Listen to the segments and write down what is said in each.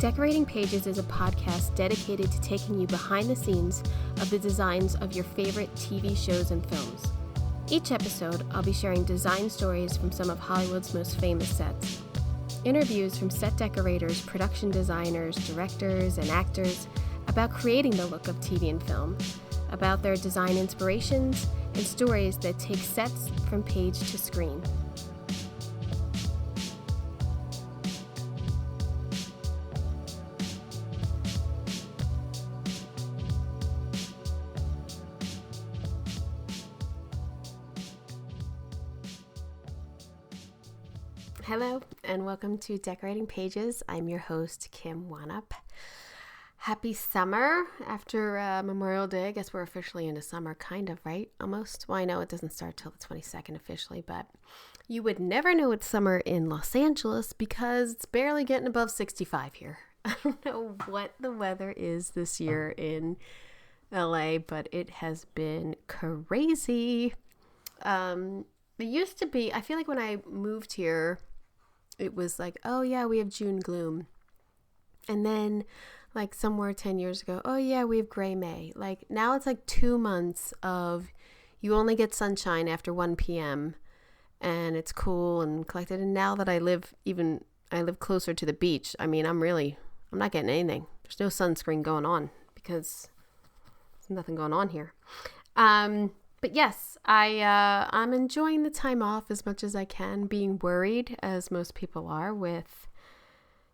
Decorating Pages is a podcast dedicated to taking you behind the scenes of the designs of your favorite TV shows and films. Each episode, I'll be sharing design stories from some of Hollywood's most famous sets. Interviews from set decorators, production designers, directors, and actors about creating the look of TV and film, about their design inspirations, and stories that take sets from page to screen. Hello, and welcome to Decorating Pages. I'm your host, Kim Wanup. Happy summer. After Memorial Day, I guess we're officially into summer, kind of, right? Almost. Well, I know it doesn't start till the 22nd officially, but you would never know it's summer in Los Angeles because it's barely getting above 65 here. I don't know what the weather is this year in LA, but it has been crazy. It used to be, I feel like when I moved here, it was like, oh yeah, we have June gloom. And then like somewhere 10 years ago, oh yeah, we have gray May. Like now it's like 2 months of you only get sunshine after 1 p.m. and it's cool and collected. And now that I live closer to the beach, I mean, I'm not getting anything. There's no sunscreen going on because there's nothing going on here. But yes, I'm enjoying the time off as much as I can, being worried, as most people are, with,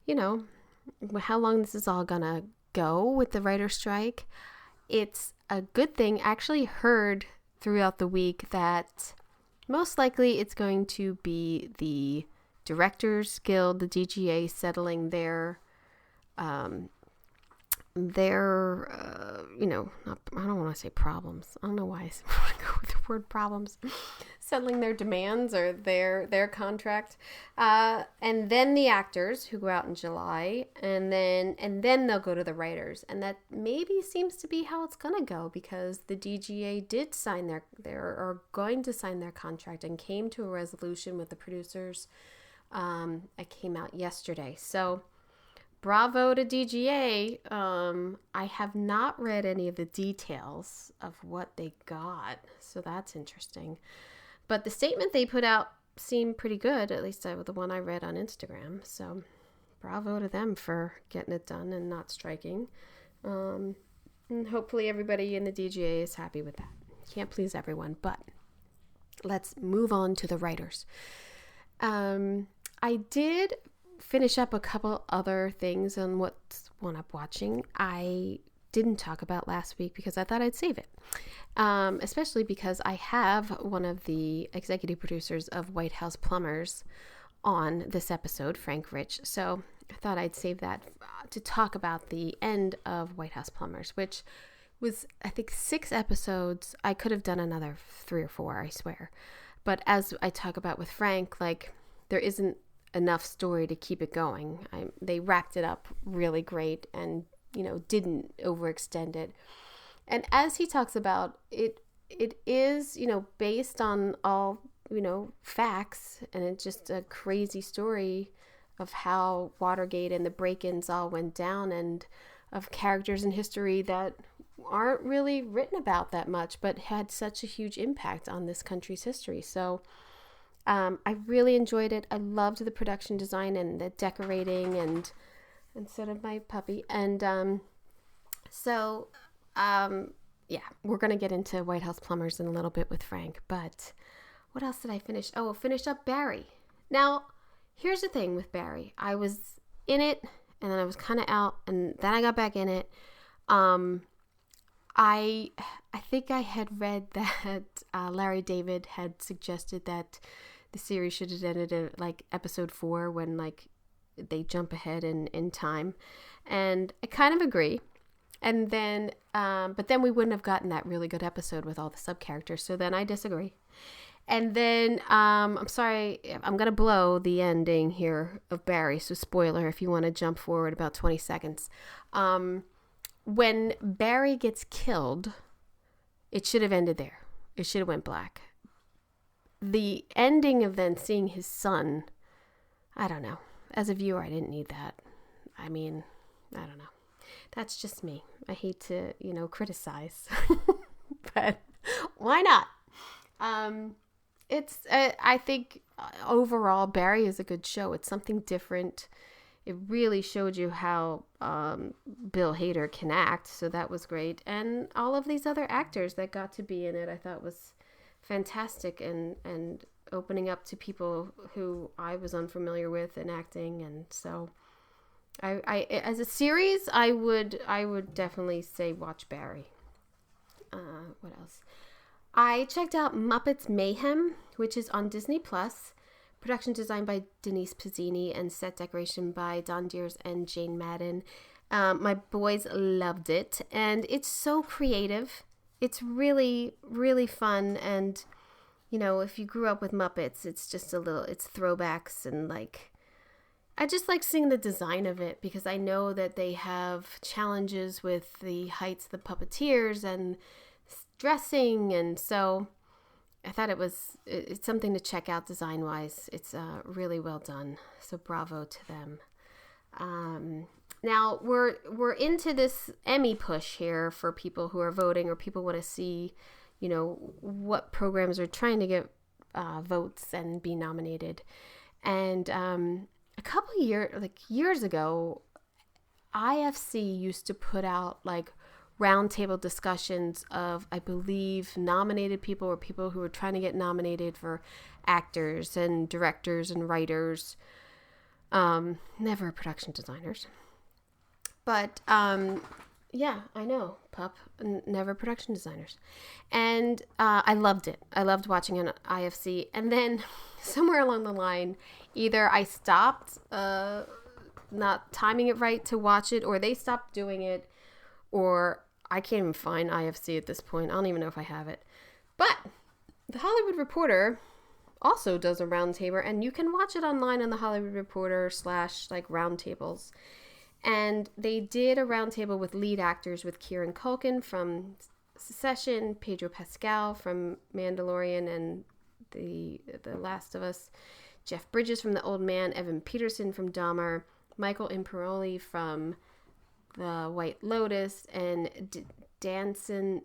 how long this is all gonna go with the writer's strike. It's a good thing. I actually heard throughout the week that most likely it's going to be the Directors Guild, the DGA, settling I don't want to say problems. I don't know why I want to go with the word problems. Settling their demands or their contract. And then the actors who go out in July, and then they'll go to the writers. And that maybe seems to be how it's going to go because the DGA did sign are going to sign their contract and came to a resolution with the producers. It came out yesterday. So bravo to DGA. I have not read any of the details of what they got, so that's interesting. But the statement they put out seemed pretty good, at least the one I read on Instagram. So bravo to them for getting it done and not striking. And hopefully everybody in the DGA is happy with that. Can't please everyone, but let's move on to the writers. I did finish up a couple other things on what's one up watching I didn't talk about last week because I thought I'd save it, especially because I have one of the executive producers of White House Plumbers on this episode, Frank Rich, so I thought I'd save that to talk about the end of White House Plumbers, which was, I think, 6 episodes. I could have done another 3 or 4, I swear, but as I talk about with Frank, like, there isn't enough story to keep it going. They wrapped it up really great and, didn't overextend it. And as he talks about it is, based on all, facts, and it's just a crazy story of how Watergate and the break-ins all went down and of characters in history that aren't really written about that much, but had such a huge impact on this country's history. So I really enjoyed it. I loved the production design and the decorating and so did my puppy. And we're going to get into White House Plumbers in a little bit with Frank. But what else did I finish? Oh, finished up Barry. Now, here's the thing with Barry. I was in it and then I was kind of out and then I got back in it. I think I had read that Larry David had suggested that the series should have ended at like episode 4 when like they jump ahead in time, and I kind of agree. And then, but then we wouldn't have gotten that really good episode with all the sub characters. So then I disagree. And then I'm sorry, I'm gonna blow the ending here of Barry. So spoiler if you want to jump forward about 20 seconds. When Barry gets killed, it should have ended there. It should have went black. The ending of then seeing his son, I don't know. As a viewer, I didn't need that. I mean, I don't know. That's just me. I hate to, criticize, but why not? I think overall Barry is a good show. It's something different. It really showed you how Bill Hader can act, so that was great. And all of these other actors that got to be in it, I thought was fantastic, and opening up to people who I was unfamiliar with in acting. And so I as a series, I would definitely say watch Barry. What else? I checked out Muppets Mayhem, which is on Disney Plus. Production design by Denise Pizzini and set decoration by Don Deers and Jane Madden. My boys loved it, and it's so creative. It's really, really fun, and if you grew up with Muppets, it's just it's throwbacks, and I just like seeing the design of it, because I know that they have challenges with the heights of the puppeteers and dressing, and so I thought it's something to check out design-wise. It's really well done, so bravo to them. Now we're into this Emmy push here for people who are voting, or people want to see, what programs are trying to get votes and be nominated. And a couple years ago, IFC used to put out roundtable discussions of, I believe, nominated people, or people who were trying to get nominated for actors and directors and writers. Never production designers. But, yeah, I know, pup. Never production designers. And I loved it. I loved watching an IFC. And then somewhere along the line, either I stopped not timing it right to watch it, or they stopped doing it, or I can't even find IFC at this point. I don't even know if I have it. But The Hollywood Reporter also does a roundtable, and you can watch it online on The Hollywood Reporter / roundtables. And they did a roundtable with lead actors with Kieran Culkin from Succession, Pedro Pascal from Mandalorian and The Last of Us, Jeff Bridges from The Old Man, Evan Peterson from Dahmer, Michael Imperioli from The White Lotus, and Damson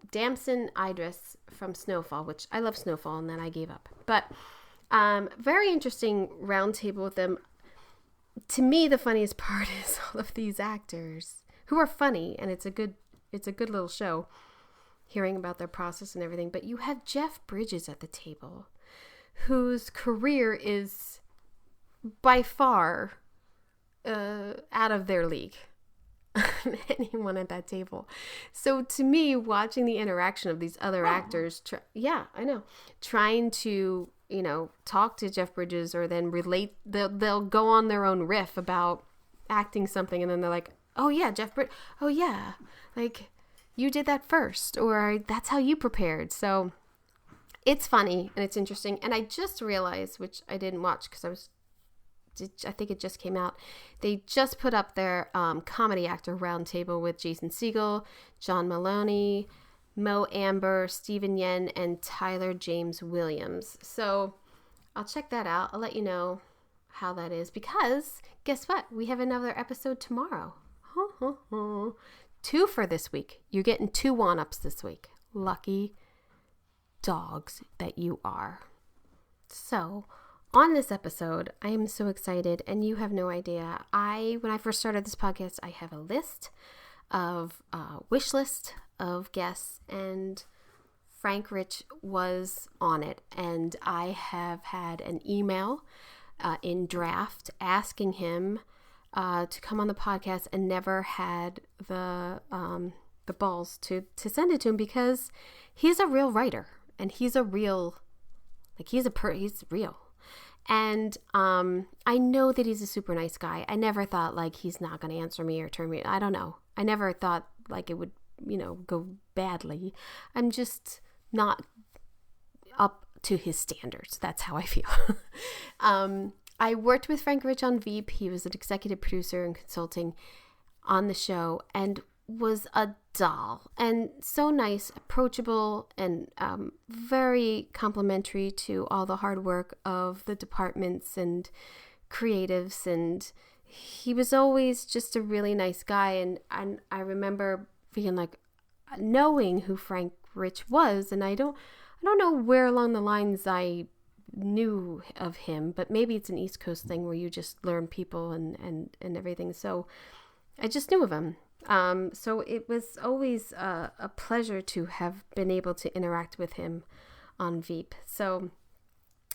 Idris from Snowfall, which I love Snowfall, and then I gave up. But very interesting roundtable with them. To me, the funniest part is all of these actors who are funny, and it's a good little show, hearing about their process and everything. But you have Jeff Bridges at the table, whose career is by far out of their league. Anyone at that table. So to me, watching the interaction of these other actors, trying to, talk to Jeff Bridges, or then relate, they'll go on their own riff about acting something, and then they're like, oh yeah, Jeff Bridges, oh yeah, you did that first, or that's how you prepared. So it's funny, and it's interesting. And I just realized, which I didn't watch because I think it just came out, they just put up their comedy actor roundtable with Jason Segel, John Maloney, Mo Amber, Stephen Yen, and Tyler James Williams. So I'll check that out. I'll let you know how that is, because guess what? We have another episode tomorrow. 2 for this week. You're getting 2 one-ups this week. Lucky dogs that you are. So on this episode, I am so excited, and you have no idea. When I first started this podcast, I have a list of wish list of guests, and Frank Rich was on it, and I have had an email in draft asking him to come on the podcast, and never had the balls to send it to him, because he's a real writer, and he's real. And I know that he's a super nice guy. I never thought he's not going to answer me or turn me. I don't know. I never thought it would, go badly. I'm just not up to his standards. That's how I feel. I worked with Frank Rich on VEEP. He was an executive producer and consulting on the show, and was a doll, and so nice, approachable, and very complimentary to all the hard work of the departments and creatives, and he was always just a really nice guy. And I remember being like, knowing who Frank Rich was. And I don't know where along the lines I knew of him, but maybe it's an East Coast thing where you just learn people and everything. So I just knew of him. So it was always a pleasure to have been able to interact with him on VEEP. So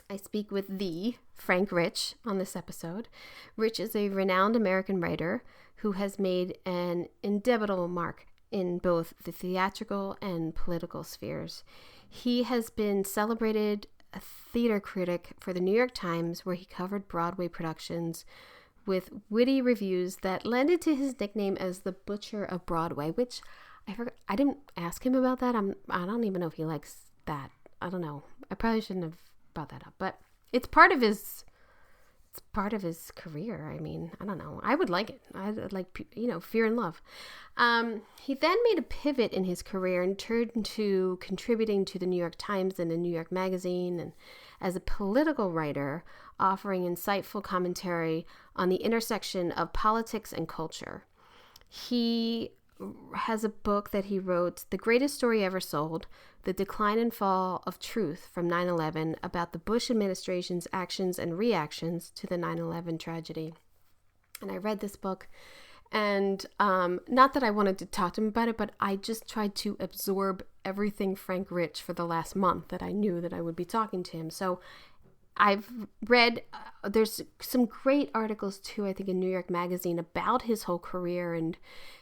I speak with the Frank Rich on this episode. Rich is a renowned American writer who has made an indelible mark in both the theatrical and political spheres. He has been celebrated a theater critic for the New York Times, where he covered Broadway productions with witty reviews that lended to his nickname as the Butcher of Broadway, which I forgot. I didn't ask him about that. I don't even know if he likes that. I don't know. I probably shouldn't have brought that up, but it's part of his career. I mean, I don't know. I would like it. I'd like, Fear and Love. He then made a pivot in his career and turned to contributing to the New York Times and the New York Magazine, and as a political writer, offering insightful commentary on the intersection of politics and culture. He has a book that he wrote, The Greatest Story Ever Sold, The Decline and Fall of Truth from 9/11, about the Bush administration's actions and reactions to the 9/11 tragedy. And I read this book, and not that I wanted to talk to him about it, but I just tried to absorb everything Frank Rich for the last month that I knew that I would be talking to him. So I've read, there's some great articles too, I think in New York Magazine, about his whole career and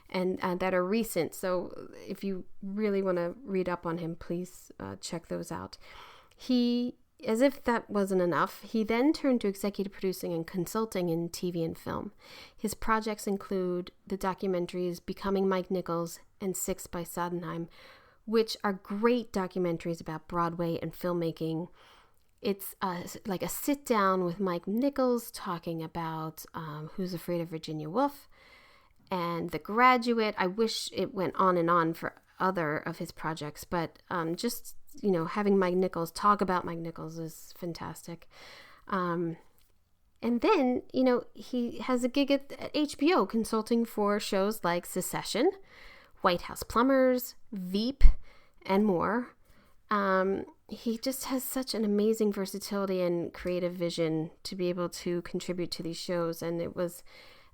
that are recent. So if you really want to read up on him, please check those out. He, as if that wasn't enough, he then turned to executive producing and consulting in TV and film. His projects include the documentaries Becoming Mike Nichols and Six by Sondheim, which are great documentaries about Broadway and filmmaking. It's like a sit down with Mike Nichols talking about Who's Afraid of Virginia Woolf and The Graduate. I wish it went on and on for other of his projects, but just, having Mike Nichols talk about Mike Nichols is fantastic. And then, he has a gig at HBO consulting for shows like Secession, White House Plumbers, VEEP, and more. He just has such an amazing versatility and creative vision to be able to contribute to these shows. And it was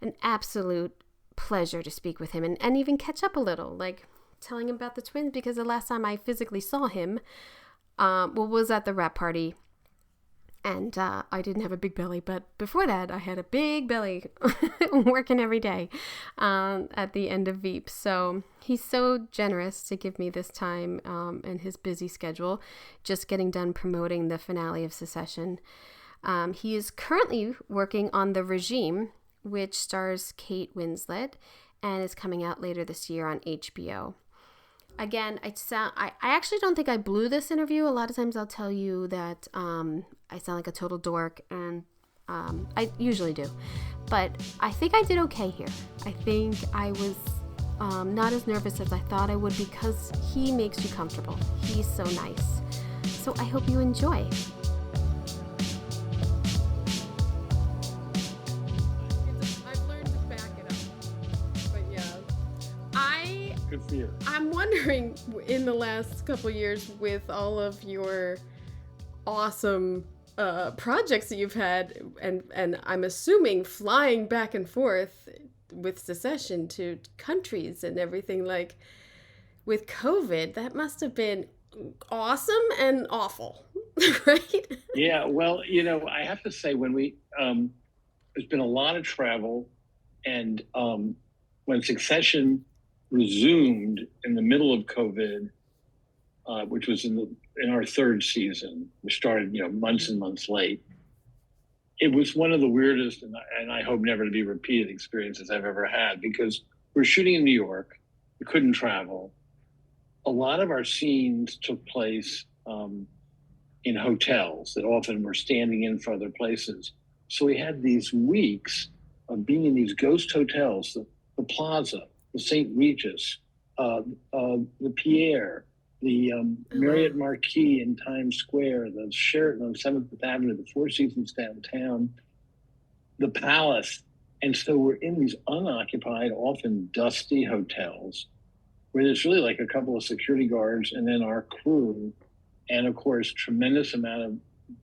an absolute pleasure to speak with him and even catch up a little, like telling him about the twins, because the last time I physically saw him, was at the wrap party. And I didn't have a big belly, but before that, I had a big belly working every day at the end of VEEP. So he's so generous to give me this time and his busy schedule, just getting done promoting the finale of Secession. He is currently working on The Regime, which stars Kate Winslet and is coming out later this year on HBO. Again, I actually don't think I blew this interview. A lot of times I'll tell you that I sound like a total dork, and I usually do. But I think I did okay here. I think I was not as nervous as I thought I would, because he makes you comfortable. He's so nice. So I hope you enjoy. Good for you. I'm wondering, in the last couple years, with all of your awesome projects that you've had, and I'm assuming flying back and forth with Secession to countries and everything, like with COVID, that must have been awesome and awful, right? Yeah, well, I have to say, when there's been a lot of travel, and when Succession resumed in the middle of COVID, which was in our third season, we started months and months late. It was one of the weirdest, and I hope never to be repeated, experiences I've ever had, because we're shooting in New York, we couldn't travel. A lot of our scenes took place in hotels that often were standing in for other places. So we had these weeks of being in these ghost hotels, the Plaza, the St. Regis, the Pierre, the Marriott Marquis in Times Square, the Sheraton on 7th Avenue, the Four Seasons downtown, the Palace And so we're in these unoccupied, often dusty hotels where there's really like a couple of security guards and then our crew, and of course, tremendous amount of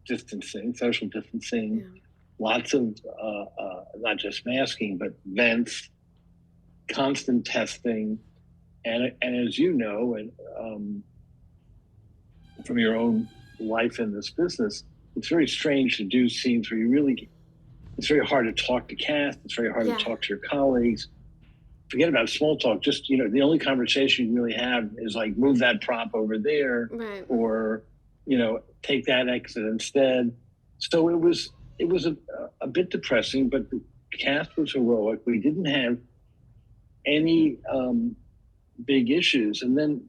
distancing, social distancing, Yeah. lots of not just masking, but vents, constant testing, and as you know, and from your own life in this business, it's very strange to do scenes where you really. It's very hard to talk to cast. It's very hard to Yeah. talk to your colleagues. Forget about small talk. Just the only conversation you really have is like move that prop over there, Right. or take that exit instead. So it was a bit depressing, but the cast was heroic. We didn't have any big issues, and then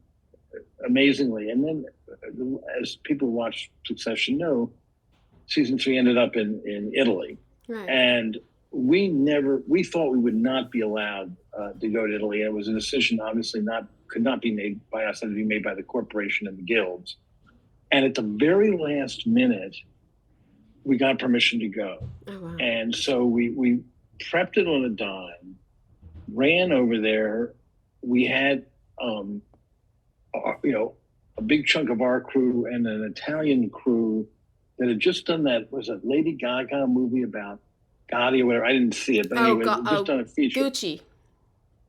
amazingly, and then as people watch Succession know, season 3 ended up in Italy. Right. And we thought we would not be allowed to go to Italy. It was a decision obviously could not be made by us, it had to be made by the corporation and the guilds. And at the very last minute, we got permission to go. Oh, wow. And so we prepped it on a dime, ran over there. We had, a big chunk of our crew and an Italian crew that had just done that, was a Lady Gaga movie about Gotti or whatever. I didn't see it, but anyway, just done a feature.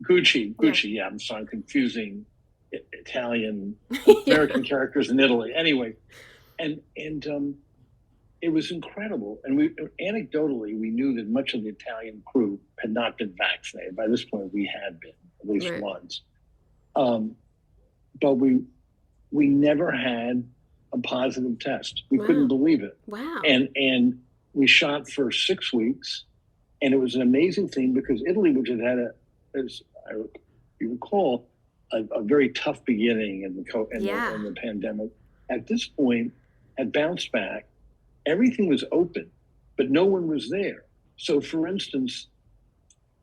Gucci. Yeah, I'm sorry, I'm confusing Italian American characters in Italy. Anyway, and it was incredible. And we anecdotally we knew that much of the Italian crew had not been vaccinated. By this point, we had been at least once, but we never had a positive test. We couldn't believe it. Wow. And we shot for 6 weeks, and it was an amazing thing because Italy, which had as you recall, a very tough beginning in the pandemic, at this point had bounced back. Everything was open, but no one was there. So, for instance,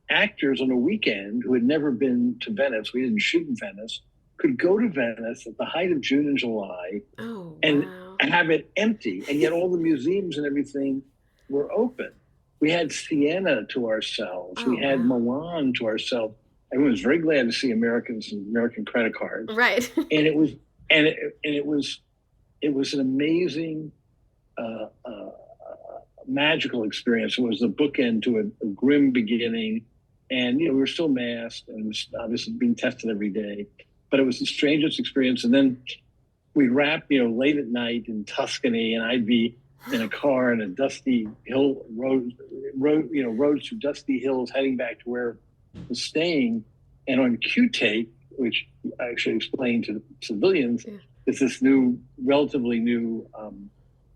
actors on a weekend who had never been to Venice, we didn't shoot in Venice, could go to Venice at the height of June and July and have it empty. And yet all the museums and everything were open. We had Siena to ourselves. We had Milan to ourselves. Everyone was very glad to see Americans and American credit cards. Right. And it was an amazing, magical experience. It was the bookend to a grim beginning. And, we were still masked and obviously being tested every day. But it was the strangest experience. And then we'd wrap, late at night in Tuscany, and I'd be in a car in a dusty roads through dusty hills heading back to where I was staying. And on Q-Tape, which I actually explained to the civilians, is this relatively new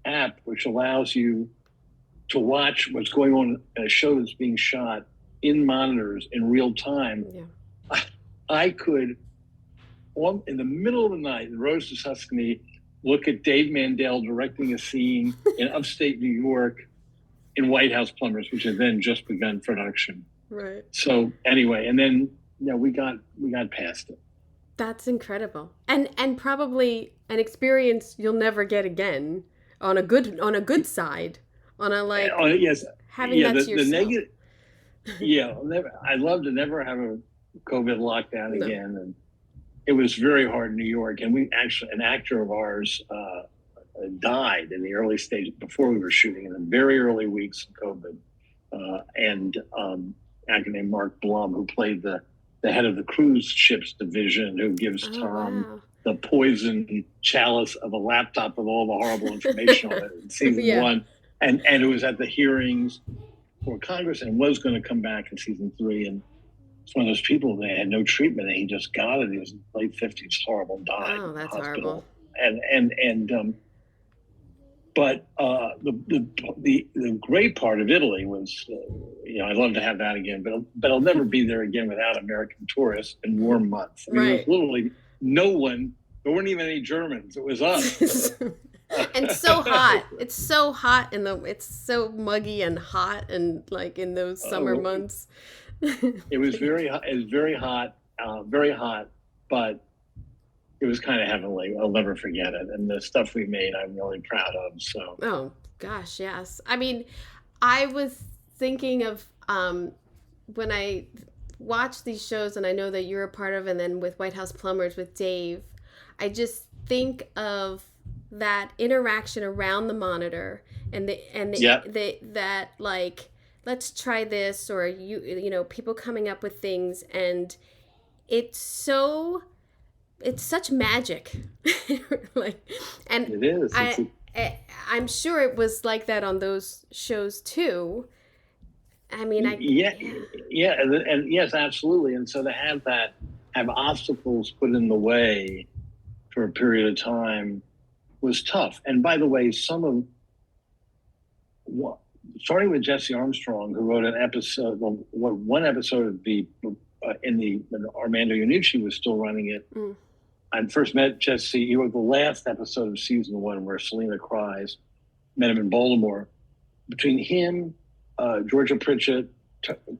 app which allows you to watch what's going on in a show that's being shot in monitors in real time. Yeah. I could, in the middle of the night, in roads to Tuscany, look at Dave Mandel directing a scene in upstate New York in White House Plumbers, which had then just begun production. Right. So anyway, and then we got past it. That's incredible, and probably an experience you'll never get again on a good side, on a having that to yourself. The negative. Yeah, I'd love to never have a COVID lockdown again, and it was very hard in New York. And an actor of ours died in the early stages before we were shooting, in the very early weeks of COVID. And an actor named Mark Blum, who played the head of the cruise ships division, who gives Tom the poison chalice of a laptop with all the horrible information on it in season 1. And it was at the hearings for Congress and was going to come back in season 3. And it's one of those people, they had no treatment and he just got it. He was in his late 50s, horrible, died. Oh, that's horrible. But the great part of Italy was, I'd love to have that again, but I'll never be there again without American tourists in warm months. I mean, there was literally no one. There weren't even any Germans. It was us. And so hot. It's so hot it's so muggy and hot, and like in those summer months. It was very hot. It was very hot, but it was kind of heavenly. I'll never forget it. And the stuff we made, I'm really proud of. So. Oh gosh, yes. I mean, I was thinking of when I watch these shows, and I know that you're a part of, and then with White House Plumbers with Dave, I just think of that interaction around the monitor, and Yeah, that like, let's try this, or you know, people coming up with things, and it's so, it's such magic. Like, and it is. I, I'm sure it was like that on those shows too. I mean, Yeah, yeah. yeah, and yes, absolutely. And so to have that, have obstacles put in the way for a period of time was tough. And by the way, some of starting with Jesse Armstrong, who wrote an episode, well, one episode of the when Armando Iannucci was still running it. Mm. I first met Jesse. He wrote the last episode of season one where Selena cries. Met him in Baltimore. Between him, Georgia Pritchett,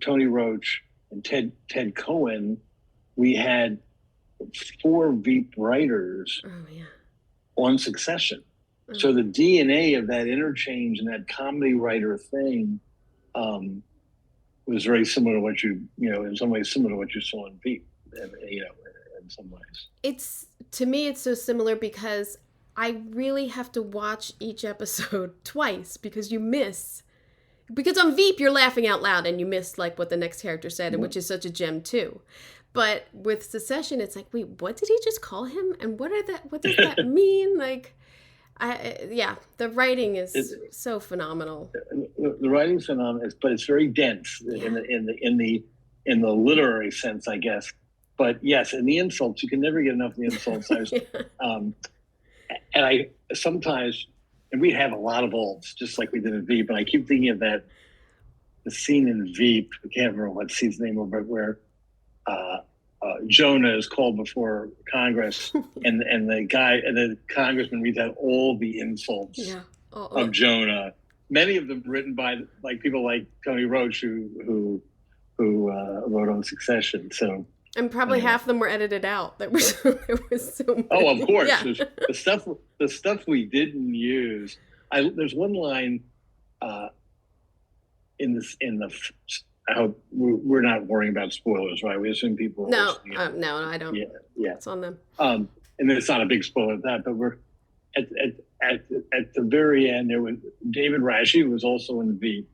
Tony Roach, and Ted Cohen, we had 4 VEEP writers on Succession. So the DNA of that interchange and that comedy writer thing was very similar to what you know, in some ways similar to what you saw in VEEP, you know, in some ways. It's, to me, it's so similar because I really have to watch each episode twice because you miss. Because on Veep, you're laughing out loud and you miss like what the next character said, which is such a gem too. But with Secession, it's like, wait, what did he just call him? And what does that mean? Like, the writing is so phenomenal. The writing's phenomenal, but it's very dense in the literary sense, I guess. But yes, and the insults, you can never get enough of the insults. And I sometimes, and we have a lot of alts, just like we did in Veep. And I keep thinking of the scene in Veep. I can't remember what scene's name was, but where Jonah is called before Congress, and the congressman reads out all the insults of Jonah. Many of them written by like people like Tony Roach, who wrote on Succession. So. And probably half of them were edited out. There was so many. Oh, of course. Yeah. The stuff we didn't use. There's one line in the. I hope we're not worrying about spoilers, right? We assume people. No, I don't. Yeah, it's on them. And it's not a big spoiler at that, but we're at the very end. There was David Rashi, who was also in the Veep.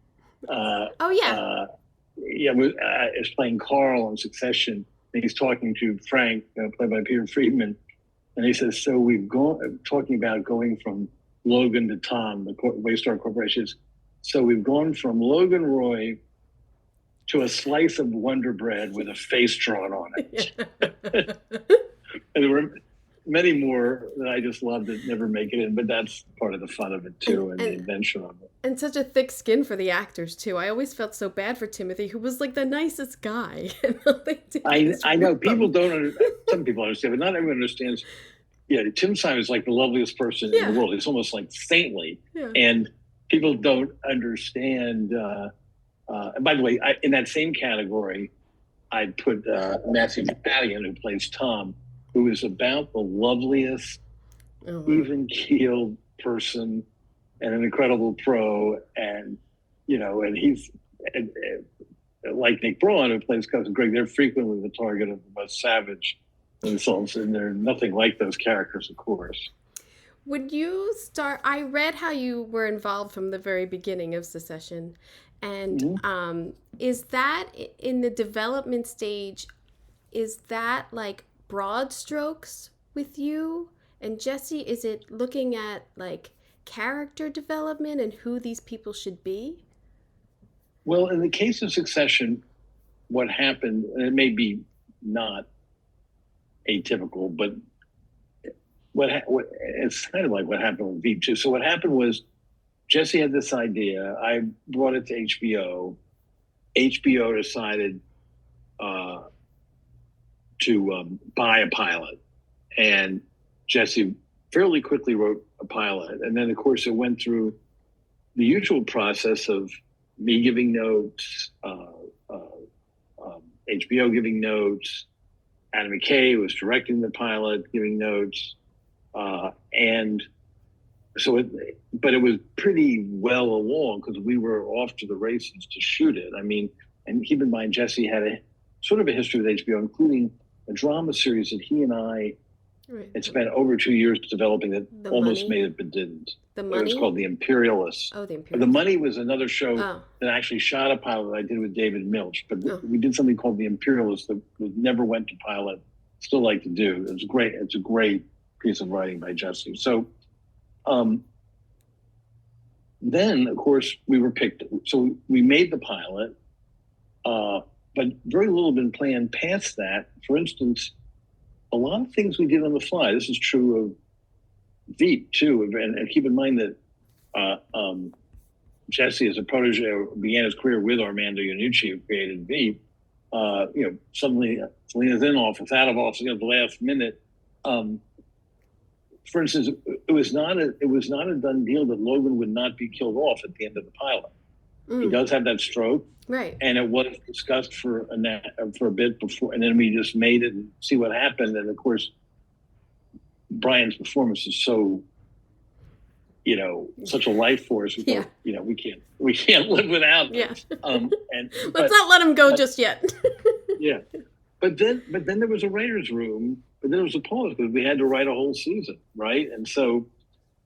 Is playing Carl on Succession. And he's talking to Frank, played by Peter Friedman, and he says, "So we've gone talking about going from Logan to Tom, the Waystar Corporation. So we've gone from Logan Roy to a slice of Wonder Bread with a face drawn on it." And there were many more that I just loved that never make it in, but that's part of the fun of it too, and the adventure of it. And such a thick skin for the actors too. I always felt so bad for Timothy, who was like the nicest guy. I know people don't understand. Some people understand, but not everyone understands. Yeah, Tim Simon is like the loveliest person in the world. He's almost like saintly, and people don't understand. And by the way, in that same category, I'd put Matthew McFadden, who plays Tom, who is about the loveliest, even-keeled person and an incredible pro. And, you know, and he's like Nick Braun, who plays Cousin Greg, they're frequently the target of the most savage insults, and they're nothing like those characters, of course. Would you start? I read how you were involved from the very beginning of Secession. And is that in the development stage, is that like broad strokes with you and Jesse? Is it looking at like character development and who these people should be? Well, in the case of Succession, what happened, and it may be not atypical, but what it's kind of like what happened with Veep too. So what happened was Jesse had this idea. I brought it to HBO. HBO decided to buy a pilot, and Jesse fairly quickly wrote a pilot. And then, of course, it went through the usual process of me giving notes, HBO giving notes, Adam McKay was directing the pilot, giving notes, and so but it was pretty well along because we were off to the races to shoot it. I mean, and keep in mind, Jesse had a sort of a history with HBO, including a drama series that he and I had spent over 2 years developing that almost made it but didn't. The It Money? was called The Imperialists. Oh, The The Imperialists. Money was another show that actually shot a pilot I did with David Milch, but we did something called The Imperialists that never went to pilot. Still like to do. It's great. It's a great piece of writing by Jesse. So then, of course, we were picked. So we made the pilot, but very little had been planned past that. For instance, a lot of things we did on the fly. This is true of VEEP too, and keep in mind that Jesse, as a protege, began his career with Armando Iannucci, who created VEEP. Suddenly Selena's in office, out of office, at the last minute. For instance, it was not a done deal that Logan would not be killed off at the end of the pilot. He does have that stroke, right? And it was discussed for a bit before, and then we just made it and see what happened. And of course, Brian's performance is so, such a life force. We can't live without it. And let's not let him go just yet. Yeah, but then there was a writer's room. But then there was a pause because we had to write a whole season, right? And so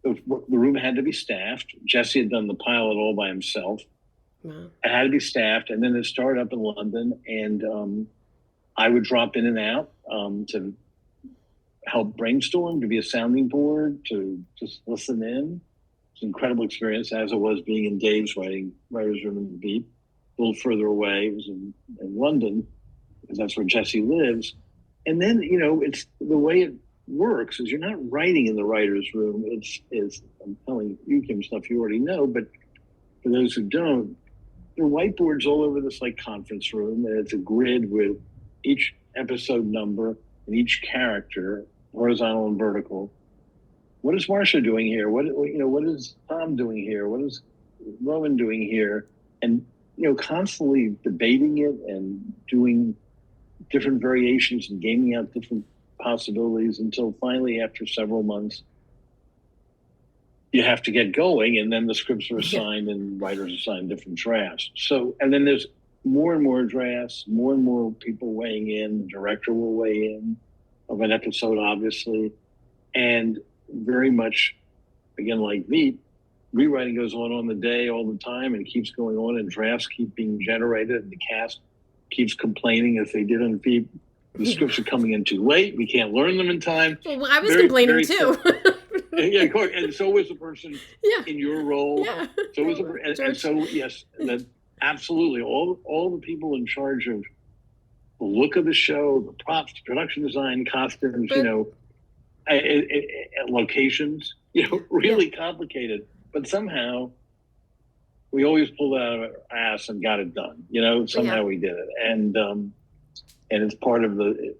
the room had to be staffed. Jesse had done the pilot all by himself. Wow. It had to be staffed, and then it started up in London, and I would drop in and out to help brainstorm, to be a sounding board, to just listen in. It's an incredible experience, as it was being in Dave's writer's room in VEEP. A little further away, it was in London, because that's where Jesse lives. And then, it's the way it works is you're not writing in the writer's room. It's I'm telling you, Kim, stuff you already know, but for those who don't, there are whiteboards all over this conference room, and it's a grid with each episode number and each character, horizontal and vertical. What is Marcia doing here? What is Tom doing here? What is Roman doing here? And constantly debating it and doing different variations and gaming out different possibilities until finally, after several months, you have to get going, and then the scripts are assigned and writers assign different drafts. So, and then there's more and more drafts, more and more people weighing in. The director will weigh in of an episode, obviously, and very much, again, like VEEP, rewriting goes on the day all the time and keeps going on, and drafts keep being generated, and the cast keeps complaining, as they did on VEEP. The scripts are coming in too late. We can't learn them in time. Well, I was complaining too. Yeah, of course. And so was the person in your role. Yeah. So was and so yes, that absolutely all the people in charge of the look of the show, the props, production design, costumes, locations, really complicated. But somehow we always pulled it out of our ass and got it done. Somehow we did it, and it's part of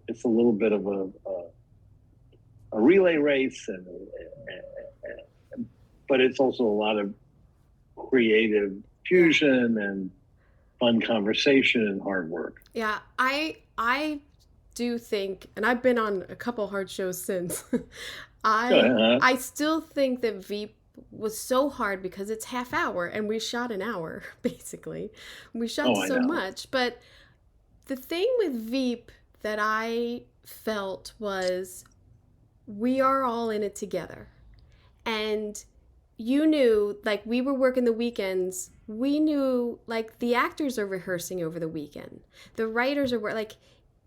it's a little bit of a relay race, but it's also a lot of creative fusion and fun conversation and hard work. Yeah, I do think, and I've been on a couple hard shows since. I still think that VEEP was so hard because it's half hour and we shot an hour, basically. We shot so much. But the thing with VEEP that I felt was we are all in it together. And you knew, we were working the weekends. We knew, the actors are rehearsing over the weekend. The writers are,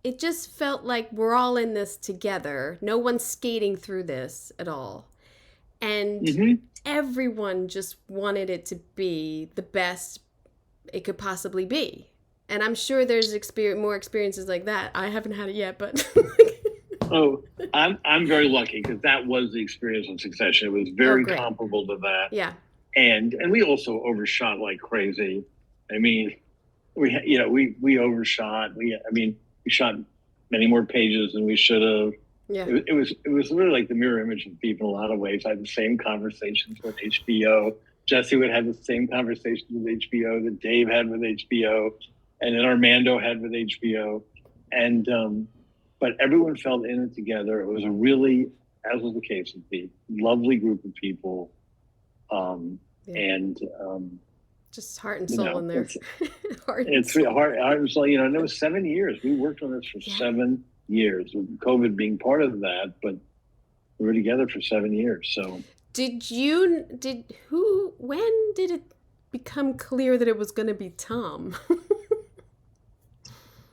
it just felt like we're all in this together. No one's skating through this at all. And everyone just wanted it to be the best it could possibly be. And I'm sure there's more experiences like that. I haven't had it yet, but... I'm very lucky because that was the experience on Succession. It was very comparable to that. Yeah. And we also overshot like crazy. I mean, we overshot. We shot many more pages than we should have. Yeah. It was literally like the mirror image of VEEP in a lot of ways. I had the same conversations with HBO. Jesse would have the same conversations with HBO that Dave had with HBO, and then Armando had with HBO. And but everyone felt in it together. It was a really, as was the case with VEEP, lovely group of people. And Just heart and You soul know, in there. Heart and it's really soul. hard. I was like, and it was 7 years. We worked on this for Yeah. 7 years, with COVID being part of that, but we were together for 7 years. So when did it become clear that it was going to be Tom?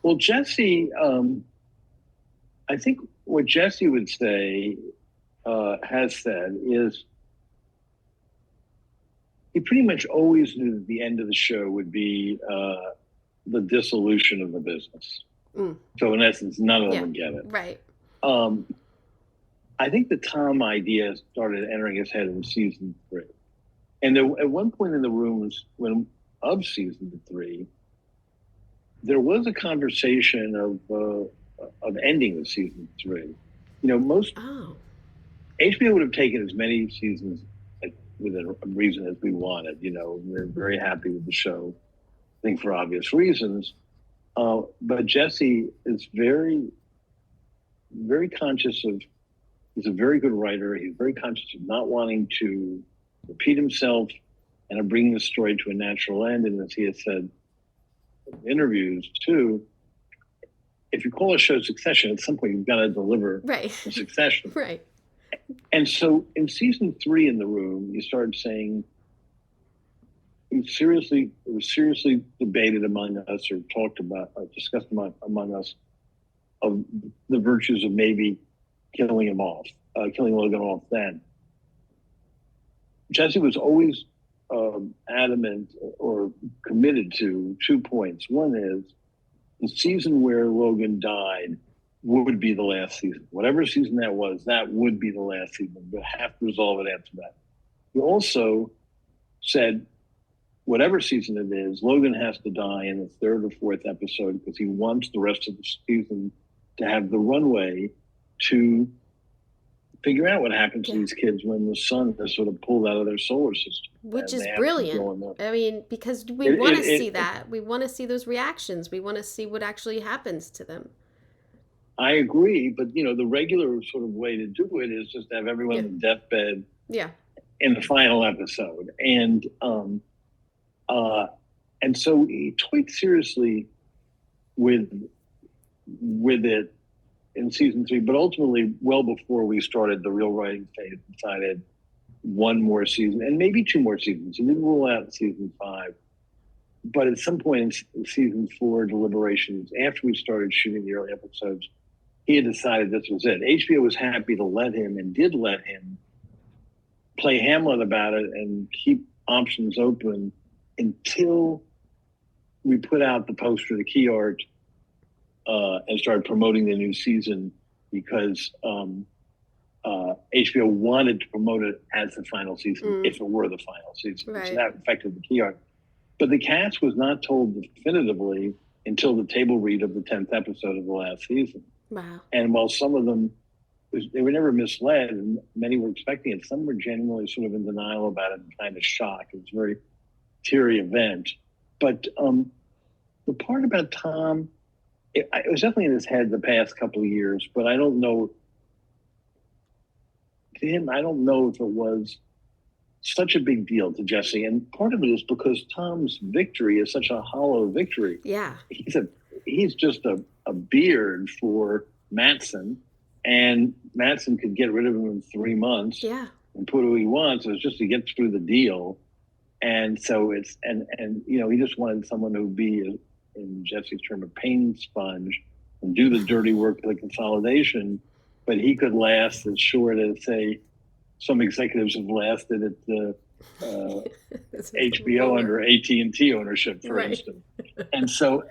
well, Jesse, I think what Jesse would say, has said, is he pretty much always knew that the end of the show would be the dissolution of the business. So in essence, none of them would get it. Right. I think the Tom idea started entering his head in season 3. And there, at one point in the rooms of season 3, there was a conversation of ending the season 3. Most HBO would have taken as many seasons within a reason as we wanted. We're very happy with the show, I think for obvious reasons. But Jesse is very, very conscious of. He's a very good writer. He's very conscious of not wanting to repeat himself and of bringing the story to a natural end. And as he has said in interviews too, if you call a show Succession, at some point you've got to deliver Succession. Right. And so in season 3 in the room, you started saying it was seriously debated among us or talked about, or discussed among us, of the virtues of maybe killing Logan off then. Jesse was always adamant or committed to 2 points. One is the season where Logan died would be the last season. Whatever season that was, that would be the last season. We'll have to resolve it after that. He also said, whatever season it is, Logan has to die in the 3rd or 4th episode because he wants the rest of the season to have the runway to figure out what happens to these kids when the sun is sort of pulled out of their solar system. Which is brilliant. I mean, because we want to see that. We want to see those reactions. We want to see what actually happens to them. I agree, but the regular sort of way to do it is just to have everyone in the deathbed in the final episode. And so he toyed seriously with it in season 3, but ultimately, well before we started the real writing phase, decided one more season and maybe 2 more seasons. He didn't rule out season 5, but at some point in season 4 deliberations, after we started shooting the early episodes, he had decided this was it. HBO was happy to let him, and did let him, play Hamlet about it and keep options open until we put out the poster, the key art, and started promoting the new season, because HBO wanted to promote it as the final season, if it were the final season. Right. So that affected the key art. But the cast was not told definitively until the table read of the 10th episode of the last season. Wow. And while some of them, they were never misled, and many were expecting it, some were genuinely sort of in denial about it and kind of shocked. It was a very teary event. But the part about Tom, it was definitely in his head the past couple of years, but I don't know. To him, I don't know if it was such a big deal to Jesse. And part of it is because Tom's victory is such a hollow victory. Yeah. He's just a beard for Mattson, and Mattson could get rid of him in 3 months. Yeah. And put who he wants. It's just to get through the deal. And so he just wanted someone who would be, in Jesse's term, a pain sponge and do the dirty work of the consolidation, but he could last as short as, say, some executives have lasted at the HBO under AT&T ownership, for instance. So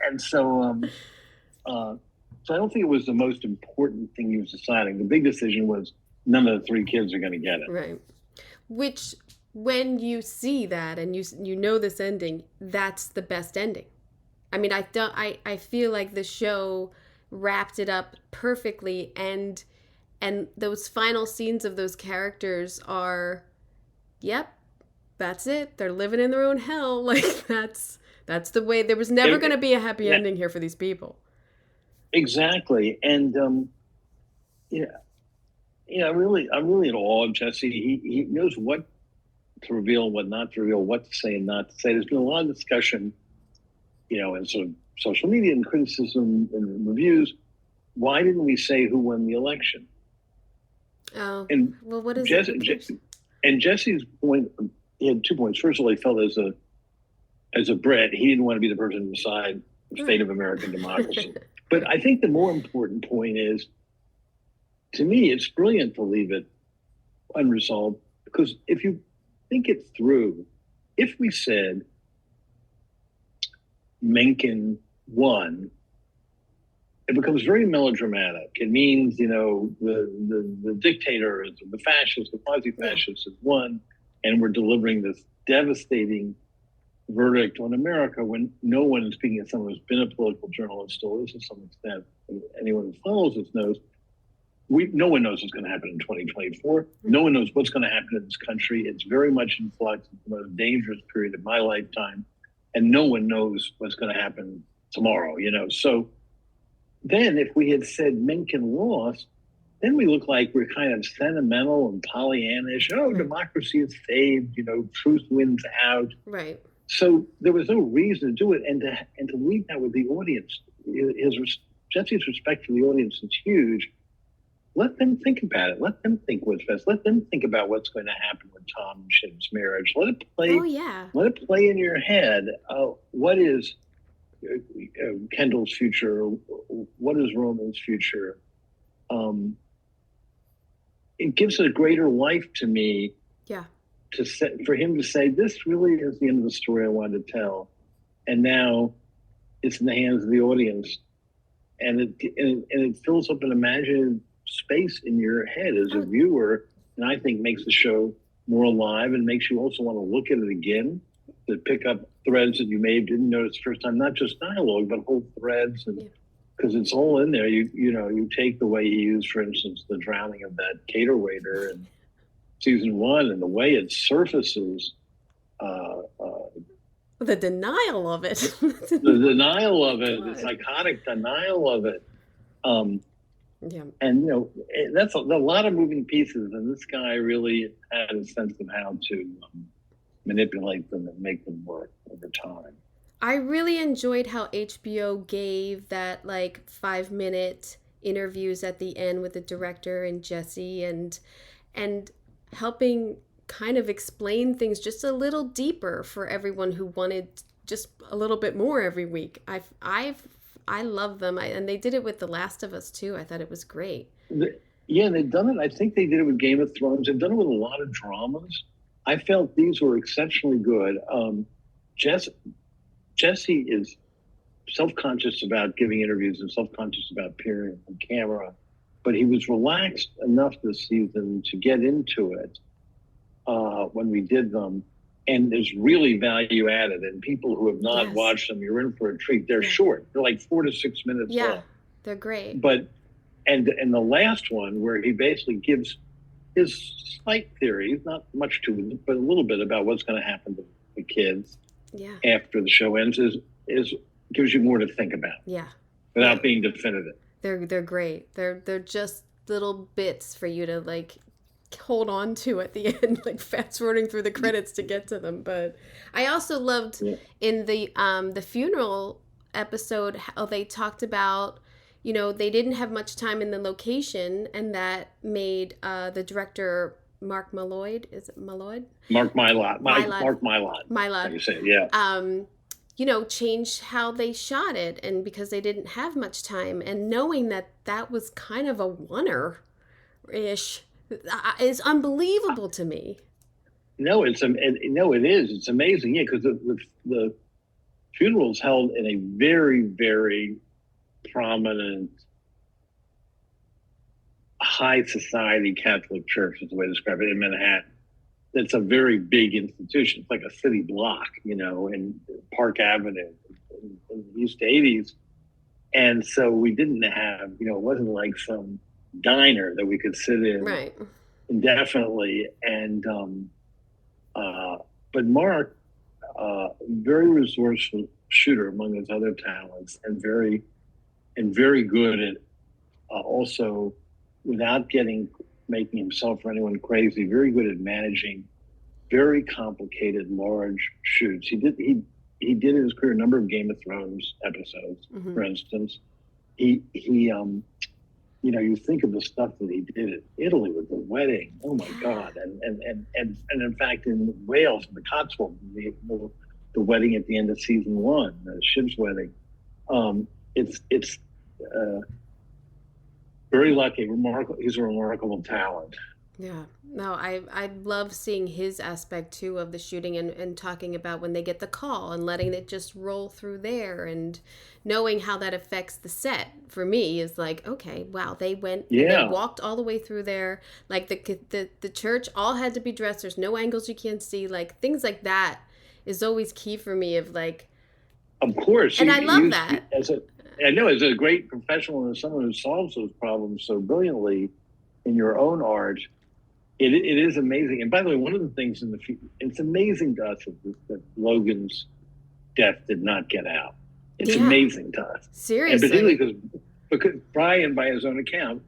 I don't think it was the most important thing he was deciding. The big decision was none of the 3 kids are going to get it. Right. Which, when you see that and you know this ending, that's the best ending. I mean, I feel like the show wrapped it up perfectly, and those final scenes of those characters are, yep, that's it. They're living in their own hell. Like that's the way. There was never going to be a happy ending here for these people. Exactly, and I'm really in awe of Jesse. He knows what to reveal, what not to reveal, what to say and not to say. There's been a lot of discussion, in sort of social media and criticism and reviews. Why didn't we say who won the election? Oh, And well, what is Jesse, it? and Jesse's point, he had 2 points. First of all, he felt as a Brit, he didn't want to be the person to decide the fate of American democracy. But I think the more important point is, to me, it's brilliant to leave it unresolved, because if you think it through, if we said Mencken won, it becomes very melodramatic. It means, the dictators, the fascists, the quasi-fascists have won, and we're delivering this devastating verdict on America, when no one, and speaking as someone who's been a political journalist, still is to some extent, anyone who follows this knows, no one knows what's going to happen in 2024. No one knows what's going to happen in this country. It's very much in flux. It's the most dangerous period of my lifetime. And no one knows what's going to happen tomorrow, So then if we had said Mencken lost, then we look like we're kind of sentimental and Pollyannish. Oh, democracy is saved, truth wins out. Right. So there was no reason to do it. And to leave that with the audience, Jesse's respect for the audience is huge. Let them think about it. Let them think what's best. Let them think about what's going to happen with Tom and Shiv's marriage. Let it play. Oh, yeah. Let it play in your head. What is Kendall's future? What is Roman's future? It gives it a greater life to me. Yeah. For him to say, this really is the end of the story I wanted to tell, and now it's in the hands of the audience, and it fills up an imaginative space in your head as a viewer, and I think makes the show more alive, and makes you also want to look at it again, to pick up threads that you maybe didn't notice the first time, not just dialogue, but whole threads, and because it's all in there. You take the way he used, for instance, the drowning of that cater waiter in season 1, and the way it surfaces, the denial of it. the denial of it, the psychotic denial of it. Yeah. And, that's a lot of moving pieces. And this guy really had a sense of how to manipulate them and make them work over time. I really enjoyed how HBO gave that 5-minute interviews at the end with the director and Jesse, and helping kind of explain things just a little deeper for everyone who wanted just a little bit more every week. I love them. And they did it with The Last of Us too. I thought it was great. Yeah, they've done it. I think they did it with Game of Thrones. They've done it with a lot of dramas. I felt these were exceptionally good. Jesse is self-conscious about giving interviews and self-conscious about appearing on camera, but he was relaxed enough this season to get into it when we did them. And there's really value added. And people who have not watched them, you're in for a treat. They're short. They're like 4 to 6 minutes long. They're great. But and the last one, where he basically gives his slight theories, not much to it, but a little bit about what's going to happen to the kids after the show ends, is gives you more to think about. Yeah. Without being definitive. They're great. They're just little bits for you to hold on to at the end, fast forwarding through the credits to get to them. But I also loved in the funeral episode how they talked about, they didn't have much time in the location, and that made the director Mark Mylod. Is it Mylod? Mark Mylod. Mark Mylod. Mylod. How you say it, yeah. Changed how they shot it, and because they didn't have much time, and knowing that was kind of a oneer-ish is unbelievable to me. No, it is. It's amazing. Yeah, because the funeral's held in a very, very prominent high society Catholic church, is the way to describe it, in Manhattan. It's a very big institution. It's like a city block, in Park Avenue in the East 80s. And so we didn't have, it wasn't like some diner that we could sit in indefinitely. And but Mark, very resourceful shooter among his other talents, and very good at also, without making himself or anyone crazy, very good at managing very complicated, large shoots. He did in his career a number of Game of Thrones episodes, for instance. He you think of the stuff that he did in Italy with the wedding. Oh my God! And in fact, in Wales, in the Cotswolds, the wedding at the end of season 1, the ship's wedding. It's very lucky, remarkable. He's a remarkable talent. Yeah. No, I love seeing his aspect too of the shooting and talking about when they get the call and letting it just roll through there and knowing how that affects the set for me is like, okay, wow, they went and they walked all the way through there. Like the church all had to be dressed. There's no angles you can't see. Like things like that is always key for me of like. Of course. And I love that. I know, as a great professional and as someone who solves those problems so brilliantly in your own art, it is amazing. And by the way, one of the things it's amazing to us that Logan's death did not get out. It's amazing to us. Seriously. And particularly because Brian, by his own account,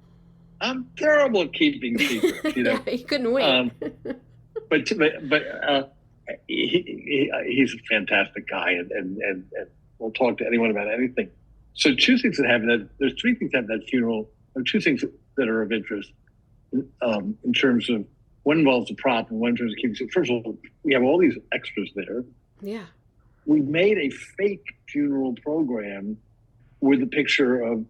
I'm terrible at keeping secrets. He couldn't wait. But he's a fantastic guy, and we'll talk to anyone about anything. So two things that happen. There's three things that happen at that funeral. Or two things that are of interest. In terms of one involves the prop and one in terms of keeping. First of all, we have all these extras there. Yeah. We made a fake funeral program with a picture of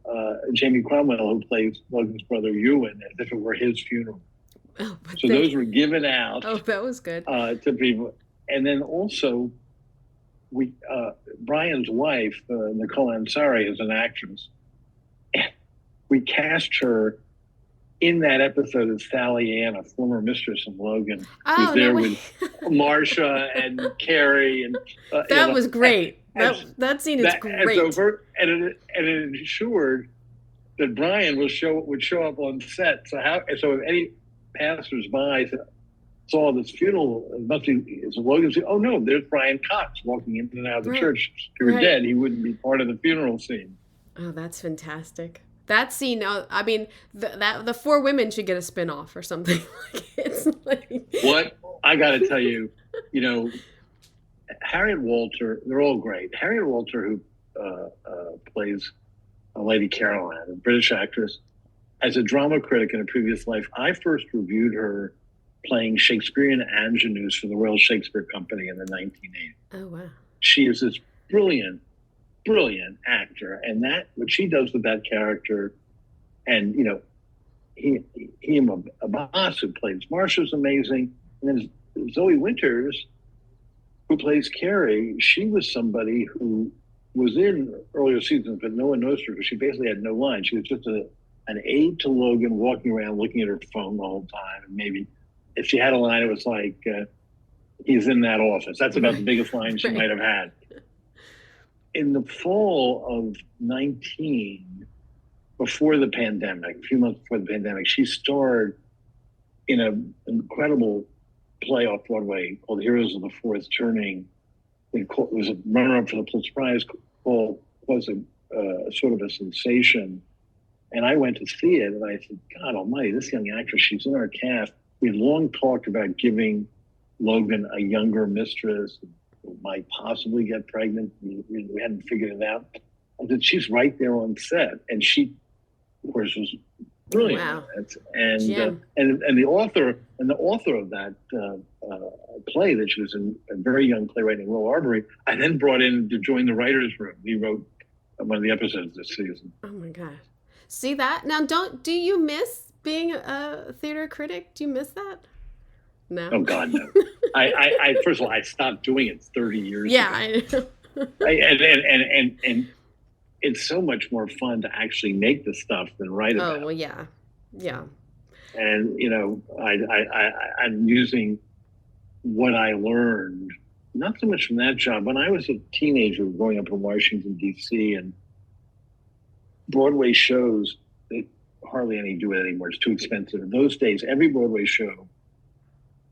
Jamie Cromwell, who plays Logan's brother Ewan, as if it were his funeral. Oh, so those were given out. Oh, that was good. To people. And then also, Brian's wife, Nicole Ansari, is an actress. We cast her in that episode of Sally Ann, a former mistress of Logan, who's there with Marcia and Carrie, and that was great. That scene is great. And it ensured that Brian would show up on set. So if any passersby saw this funeral, it must be Logan. Oh no, there's Brian Cox walking in and out of the church. If he were dead, he wouldn't be part of the funeral scene. Oh, that's fantastic. That scene, I mean, the four women should get a spin-off or something. It's like... What? I got to tell you, Harriet Walter, they're all great. Harriet Walter, who plays Lady Caroline, a British actress, as a drama critic in a previous life, I first reviewed her playing Shakespearean ingenues for the Royal Shakespeare Company in the 1980s. Oh, wow. She is this brilliant actor, and what she does with that character, and Hima Abbas, who plays Marcia, is amazing, and then Zoe Winters, who plays Carrie. She was somebody who was in earlier seasons, but no one knows her because she basically had no line. She was just an aide to Logan, walking around looking at her phone the whole time, and maybe if she had a line, it was like, "He's in that office." That's about the biggest line she might have had. In the fall of 19, before the pandemic, a few months before the pandemic, she starred in an incredible play off Broadway called Heroes of the Fourth Turning. It was a runner-up for the Pulitzer Prize. Was a sort of a sensation. And I went to see it, and I said, God almighty, this young actress, she's in our cast. We had long talked about giving Logan a younger mistress who might possibly get pregnant. We hadn't figured it out. I said, she's right there on set. And she, of course, was brilliant. Wow. And the author of that play, that she was a very young playwright in Will Arbery, I then brought in to join the writer's room. He wrote one of the episodes this season. Oh my gosh. See that? Now, do you miss being a theater critic? Do you miss that? No. Oh God, no. I first of all, I stopped doing it 30 years ago. I know. And it's so much more fun to actually make the stuff than write about. Oh well, yeah. And I'm using what I learned, not so much from that job. When I was a teenager growing up in Washington D.C. and Broadway shows, hardly any do it anymore. It's too expensive. In those days, every Broadway show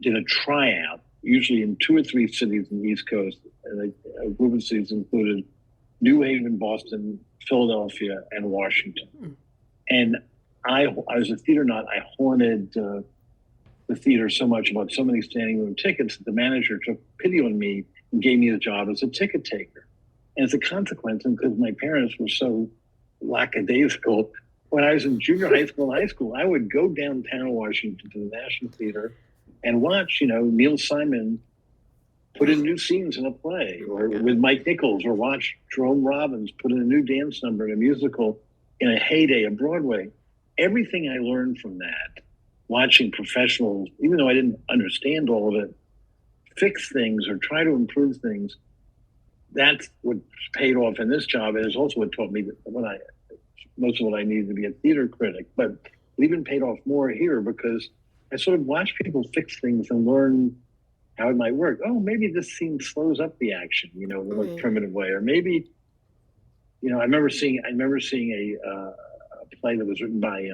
did a tryout, usually in 2 or 3 cities in the East Coast. And a group of cities included New Haven, Boston, Philadelphia, and Washington. And I was a theater nut. I haunted the the theater so much about so many standing room tickets that the manager took pity on me and gave me a job as a ticket taker. And as a consequence, and because my parents were so lackadaisical, when I was in junior high school and high school, I would go downtown Washington to the National Theater and watch, Neil Simon put in new scenes in a play, or with Mike Nichols, or watch Jerome Robbins put in a new dance number in a musical in a heyday of Broadway. Everything I learned from that, watching professionals, even though I didn't understand all of it, fix things or try to improve things, that's what paid off in this job. And it's also what taught me that most of what I needed to be a theater critic. But it even paid off more here because I sort of watched people fix things and learn how it might work. Oh, maybe this scene slows up the action, in a more primitive way. Or maybe, I remember seeing a play that was written by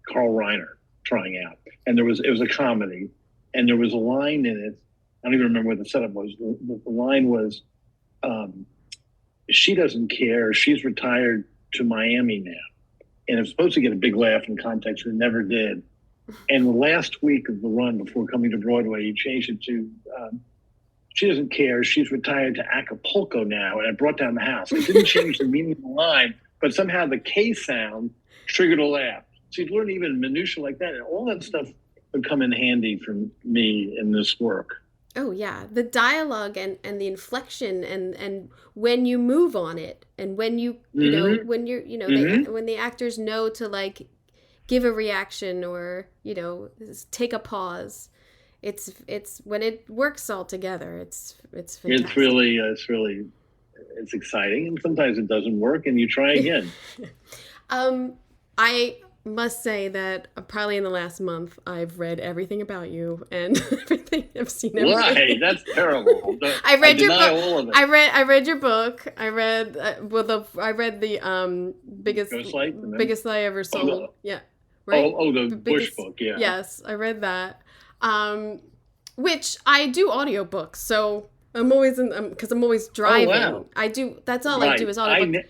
Carl Reiner, Trying Out. And it was a comedy. And there was a line in it. I don't even remember what the setup was. The line was, she doesn't care. She's retired to Miami now. And it was supposed to get a big laugh in context, and it never did. And the last week of the run before coming to Broadway, he changed it to, she doesn't care. She's retired to Acapulco now. And it brought down the house. It didn't change the meaning of the line, but somehow the K sound triggered a laugh. So you'd learn even minutiae like that. And all that stuff would come in handy for me in this work. Oh yeah, the dialogue and the inflection and when you move on it, and when you know when you're when the actors know to like give a reaction or take a pause. It's when it works all together. It's fantastic. It's exciting, and sometimes it doesn't work, and you try again. I must say that probably in the last month I've read everything about you and everything. I've seen everything. Why? That's terrible. I read your book. All of it. I read your book. I read the biggest lie ever sold. Oh, yeah. Right? The Bush book, yeah. Yes, I read that. Which I do audiobooks, so I'm always because I'm always driving. Oh, wow. I do. That's all I do is audiobooks.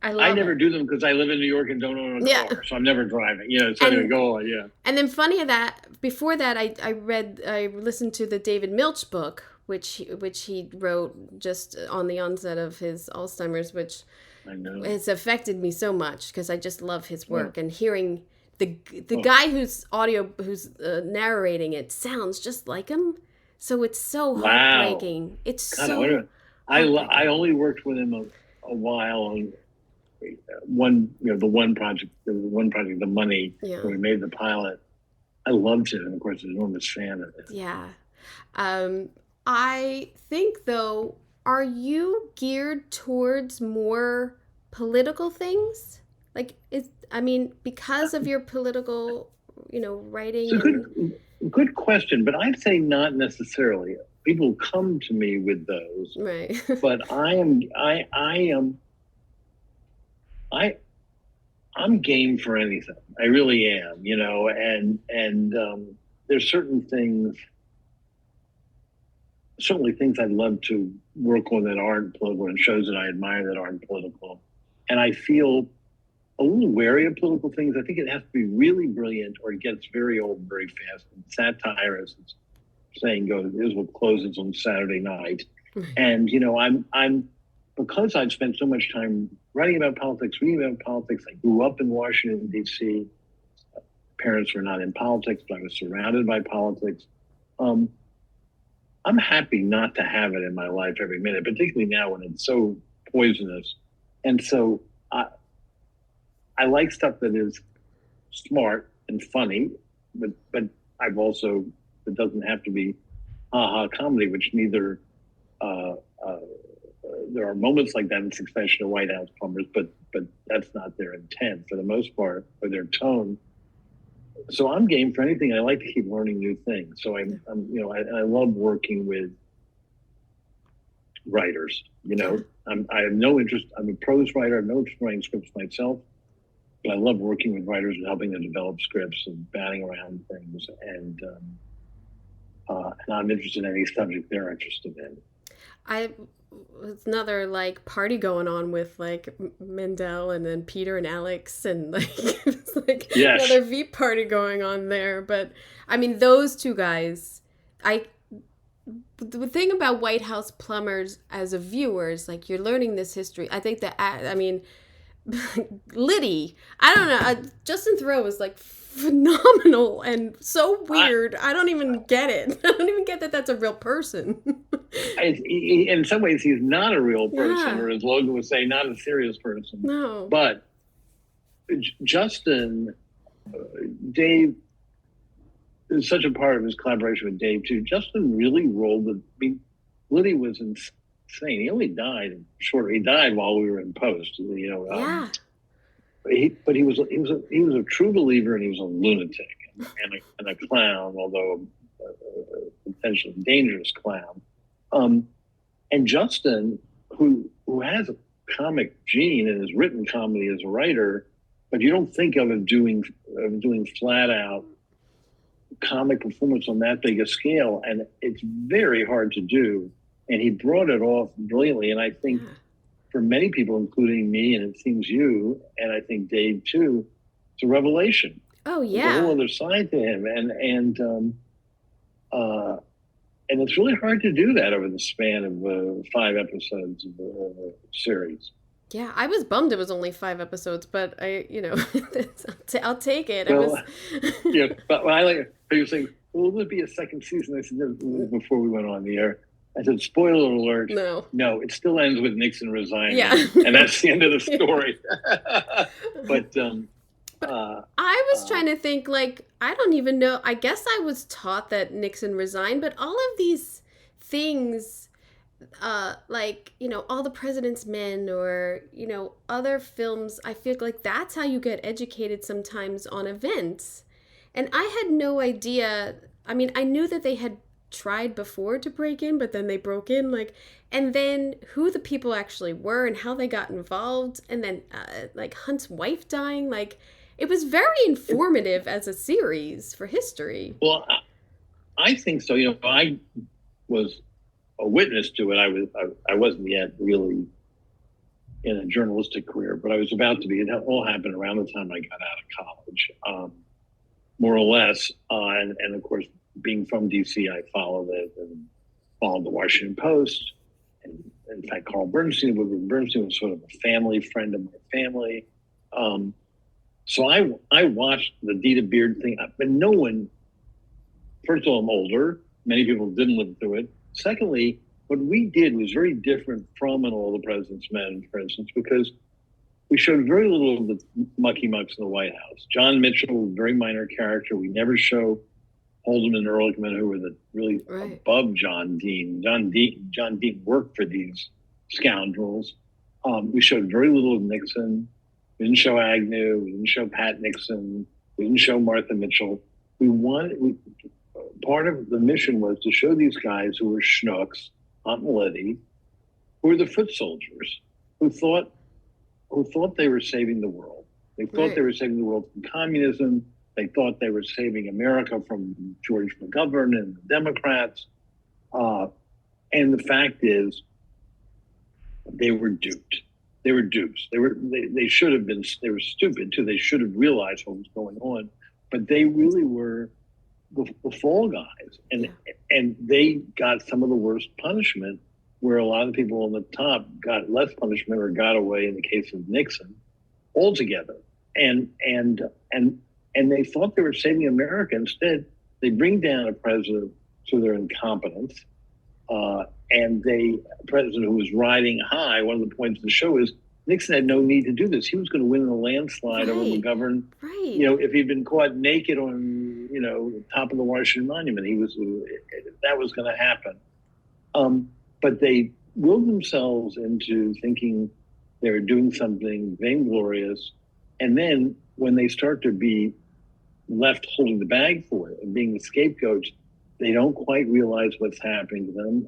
I never do them because I live in New York and don't own a car, so I'm never driving. So anyway, go on, yeah. And then funny that before that, I listened to the David Milch book, which he wrote just on the onset of his Alzheimer's, which I know has affected me so much because I just love his work and hearing the guy who's narrating it sounds just like him, so it's so heartbreaking. Wow. It's God, so. I only worked with him a while on the one project, The Money, where we made the pilot. I loved it, and of course, an enormous fan of it. Yeah, I think though, are you geared towards more political things? Like, because of your political, writing. It's a good question, but I'd say not necessarily. People come to me with those, right? But I'm game for anything. I really am, and there's certainly things I'd love to work on that aren't political, and shows that I admire that aren't political. And I feel a little wary of political things. I think it has to be really brilliant, or it gets very old very fast. And satire, as the saying goes, is what closes on Saturday night. And I'm because I've spent so much time writing about politics, reading about politics. I grew up in Washington, D.C. Parents were not in politics, but I was surrounded by politics. I'm happy not to have it in my life every minute, particularly now when it's so poisonous. And so I like stuff that is smart and funny, but I've also, it doesn't have to be comedy, which neither, there are moments like that in Succession or White House Plumbers, but that's not their intent for the most part, or their tone. So I'm game for anything. I like to keep learning new things. So I love working with writers. I have no interest. I'm a prose writer. I have no interest in writing scripts myself, but I love working with writers and helping them develop scripts and batting around things. And I'm interested in any subject they're interested in. I it's another like party going on with like Mendel and then Peter and Alex and like it's like Yes. another VEEP party going on there. But I mean, those two guys, I the thing about White House Plumbers as a viewer is like you're learning this history. I think that I mean Liddy, I don't know. Justin Thoreau was like phenomenal and so I, weird. I don't even get it. I don't even get that that's a real person. in some ways, he's not a real person, Yeah. or as Logan would say, not a serious person. No. But Justin, Dave, is such a part of his collaboration with Dave too. Justin really rolled the. I mean, Liddy was insane. He only died short. He died while we were in post. Yeah. But he was a true believer, and he was a lunatic and a clown, although a potentially dangerous clown. And Justin, who has a comic gene and has written comedy as a writer, but you don't think of him doing flat out comic performance on that big a scale, and it's very hard to do. And he brought it off brilliantly, and I think. Yeah. For many people, including me, and it seems you, and I think Dave too, it's a revelation. Oh There's a yeah. whole other side to him, and it's really hard to do that over the span of 5 episodes of a series. Yeah, I was bummed it was only 5 episodes, but I'll take it. Well, yeah, but I like. You saying, "Well, will there be a second season?" I said, no, before we went on the air. I said, spoiler alert. No. No, it still ends with Nixon resigning. Yeah. And that's the end of the story. But I was trying to think, like, I don't even know. I guess I was taught that Nixon resigned, but all of these things, like, All the President's Men or, other films, I feel like that's how you get educated sometimes on events. And I had no idea. I mean, I knew that they had tried before to break in, but then they broke in, like, and then who the people actually were and how they got involved, and then like Hunt's wife dying, like it was very informative as a series for history. Well, I think so. I was a witness to it. I wasn't yet really in a journalistic career, but I was about to be. It all happened around the time I got out of college, more or less, and of course, being from DC, I followed it and followed the Washington Post. And in fact, Carl Bernstein, Woodward Bernstein, was sort of a family friend of my family. So I watched the Dita Beard thing, but no one. First of all, I'm older. Many people didn't live through it. Secondly, what we did was very different from an All the President's Men, for instance, because we showed very little of the mucky mucks in the White House. John Mitchell, a very minor character. We never show Oldham and Ehrlichman, who were the really above John Dean. John Dean worked for these scoundrels. We showed very little of Nixon. We didn't show Agnew. We didn't show Pat Nixon. We didn't show Martha Mitchell. Part of the mission was to show these guys who were schnooks, Hunt and Liddy, who were the foot soldiers, who thought they were saving the world. They thought they were saving the world from communism. They thought they were saving America from George McGovern and the Democrats. And the fact is, they were duped. They were dupes. They should have been. They were stupid too. They should have realized what was going on, but they really were the fall guys, and they got some of the worst punishment. Where a lot of people on the top got less punishment or got away in the case of Nixon altogether. And they thought they were saving America. Instead, they bring down a president through their incompetence. And a president who was riding high. One of the points of the show is Nixon had no need to do this. He was going to win in a landslide over McGovern. Right. If he'd been caught naked on, top of the Washington Monument, that was going to happen. But they willed themselves into thinking they were doing something vainglorious. And then when they start to be left holding the bag for it and being the scapegoats, they don't quite realize what's happening to them.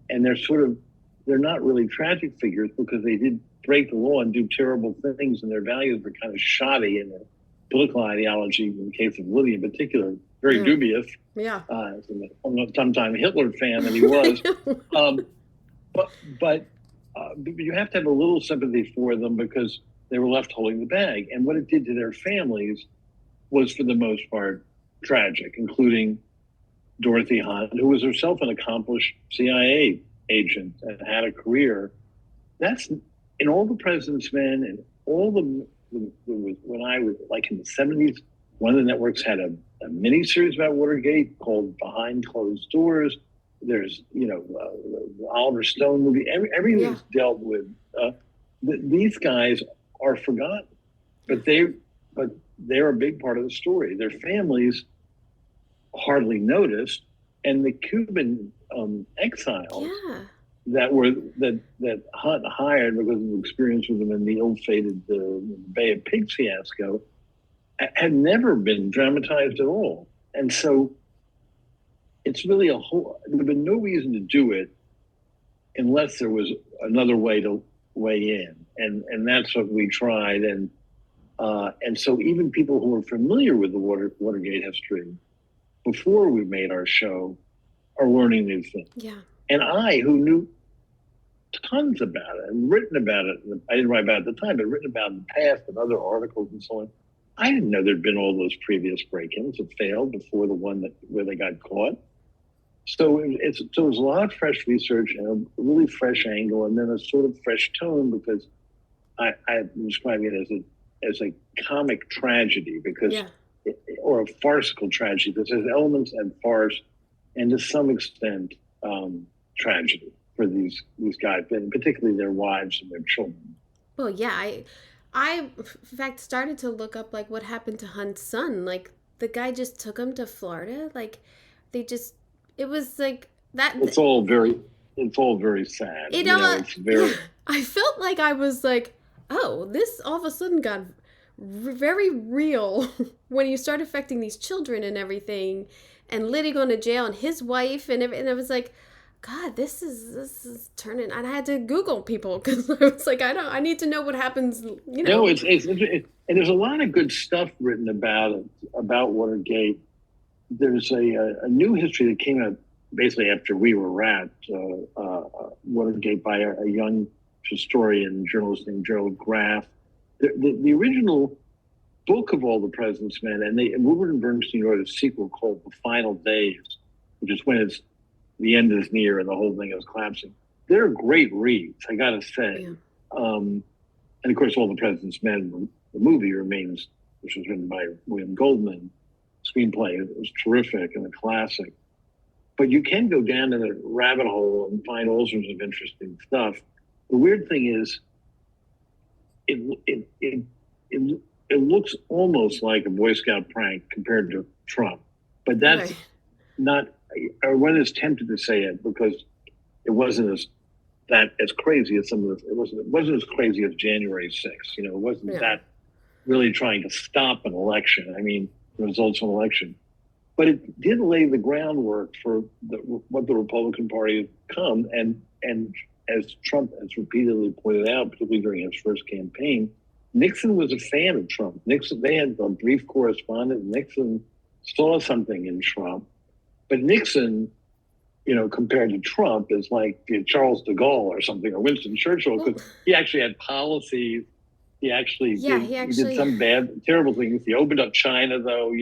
And they're not really tragic figures because they did break the law and do terrible things, and their values were kind of shoddy in their political ideology, in the case of Liddy in particular, very Yeah. dubious. Yeah. Sometime Hitler fan that he was. Um, but you have to have a little sympathy for them because they were left holding the bag. And what it did to their families was, for the most part, tragic, including Dorothy Hunt, who was herself an accomplished CIA agent and had a career. That's in All the President's Men and all when I was like in the 70s, one of the networks had a mini series about Watergate called Behind Closed Doors. There's, the Oliver Stone movie. Everything's dealt with. These guys are forgotten, but they're a big part of the story. Their families hardly noticed, and the Cuban exiles that Hunt hired because of experience with them in the ill-fated Bay of Pigs fiasco had never been dramatized at all, and so it's really there'd been no reason to do it unless there was another way to weigh in, and that's what we tried, and so even people who are familiar with the Watergate history before we made our show are learning new things. Yeah. And I, who knew tons about it and written about it, I didn't write about it at the time, but written about it in the past and other articles and so on, I didn't know there'd been all those previous break-ins that failed before the one where they got caught. So it was a lot of fresh research and a really fresh angle, and then a sort of fresh tone, because I'm describing it as a comic tragedy, because or a farcical tragedy, because there's elements and farce, and to some extent tragedy for these guys, and particularly their wives and their children. Well, yeah, I in fact started to look up like what happened to Hunt's son. Like the guy just took him to Florida. Like it was like that. It's all very sad. It's very. Yeah, I felt like I was like, oh, this all of a sudden got very real when you start affecting these children and everything, and Liddy going to jail and his wife and everything. And I was like, God, this is turning. And I had to Google people because I was like, I need to know what happens. No, it's and there's a lot of good stuff written about Watergate. There's a new history that came out basically after we were wrapped, Watergate, by a young historian, journalist named Gerald Graff. The original book of All the President's Men, and Woodward and Bernstein wrote a sequel called The Final Days, which is when the end is near and the whole thing is collapsing. They're great reads, I gotta say. Yeah. And of course, All the President's Men, the movie remains, which was written by William Goldman, screenplay. It was terrific and a classic. But you can go down to the rabbit hole and find all sorts of interesting stuff. The weird thing is, it looks almost like a Boy Scout prank compared to Trump, but that's not. Or one is tempted to say it because it wasn't as crazy as some of the. It wasn't as crazy as January 6th. It wasn't that really trying to stop an election. I mean, the results of an election, but it did lay the groundwork for what the Republican Party has become, and as Trump has repeatedly pointed out, particularly during his first campaign, Nixon was a fan of Trump. They had a brief correspondence. Nixon saw something in Trump, but Nixon, compared to Trump, is like Charles de Gaulle or something, or Winston Churchill, because he actually had policies. He actually did some terrible things. He opened up China, though.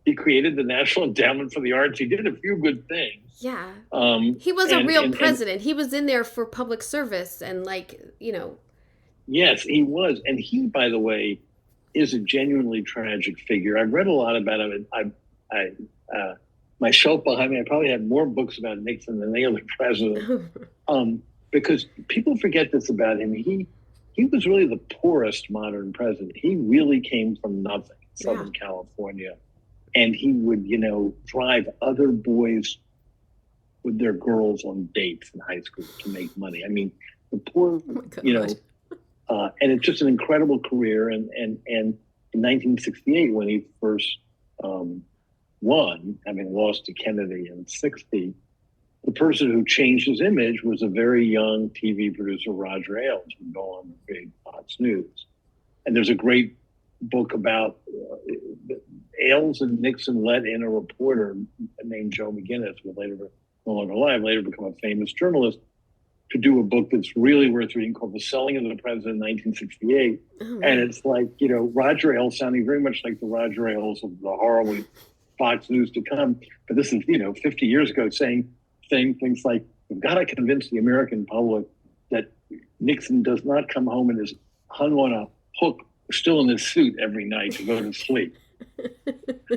He created the National Endowment for the Arts. He did a few good things. Yeah. He was a real president. He was in there for public service and Yes, he was. And he, by the way, is a genuinely tragic figure. I've read a lot about him. My shelf behind me, I probably have more books about Nixon than any other president. Because people forget this about him. He was really the poorest modern president. He really came from nothing in Southern California. And he would, drive other boys with their girls on dates in high school to make money. I mean, the poor, and it's just an incredible career. And in 1968, when he first won, having lost to Kennedy in 60, the person who changed his image was a very young TV producer, Roger Ailes, who'd go on the big Fox News. And there's a great book about Ailes and Nixon let in a reporter named Joe McGinnis, who later, no longer alive, later become a famous journalist, to do a book that's really worth reading called The Selling of the President in 1968. Oh, and it's like, Roger Ailes sounding very much like the Roger Ailes of the horrible Fox News to come. But this is, 50 years ago saying things like, we've got to convince the American public that Nixon does not come home and is hung on a hook still in his suit every night to go to sleep.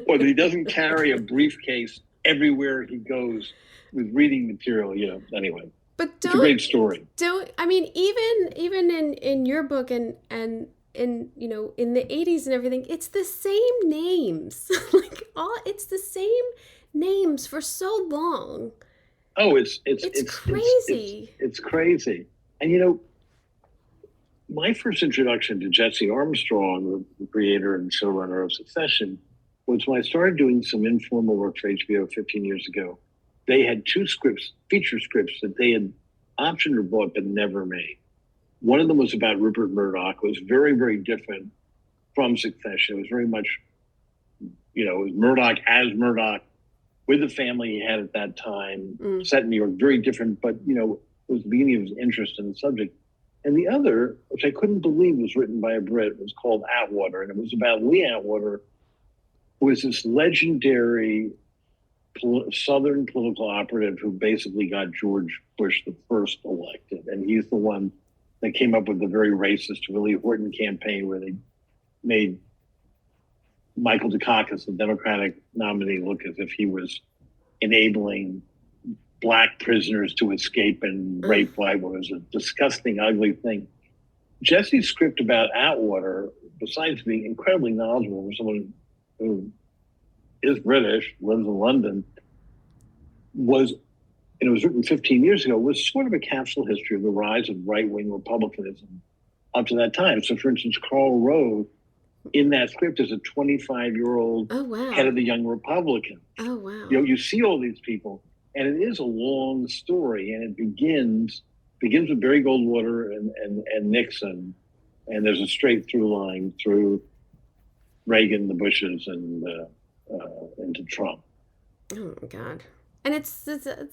Or that he doesn't carry a briefcase everywhere he goes with reading material, anyway. But it's a great story. Even in your book and in in the 80s and everything, it's the same names. It's the same names for so long. Oh, it's crazy. It's crazy. And my first introduction to Jesse Armstrong, the creator and showrunner of Succession, was when I started doing some informal work for HBO 15 years ago. They had 2 feature scripts that they had optioned or bought but never made. One of them was about Rupert Murdoch. It was very, very different from Succession. It was very much, it was Murdoch as Murdoch with the family he had at that time, set in New York, very different, but, it was the beginning of his interest in the subject. And the other, which I couldn't believe was written by a Brit, was called Atwater. And it was about Lee Atwater, who was this legendary Southern political operative who basically got George Bush the first elected. And he's the one that came up with the very racist Willie Horton campaign where they made Michael Dukakis, the Democratic nominee, look as if he was enabling Black prisoners to escape and rape white women. It was a disgusting, ugly thing. Jesse's script about Atwater, besides being incredibly knowledgeable for someone who is British, lives in London, and it was written 15 years ago, was sort of a capsule history of the rise of right-wing republicanism up to that time. So, for instance, Karl Rove, in that script, is a 25-year-old head of the Young Republicans. Oh, wow. You see all these people, and it is a long story, and it begins with Barry Goldwater and Nixon, and there's a straight through line through Reagan, the Bushes, and into Trump. Oh my God. And it's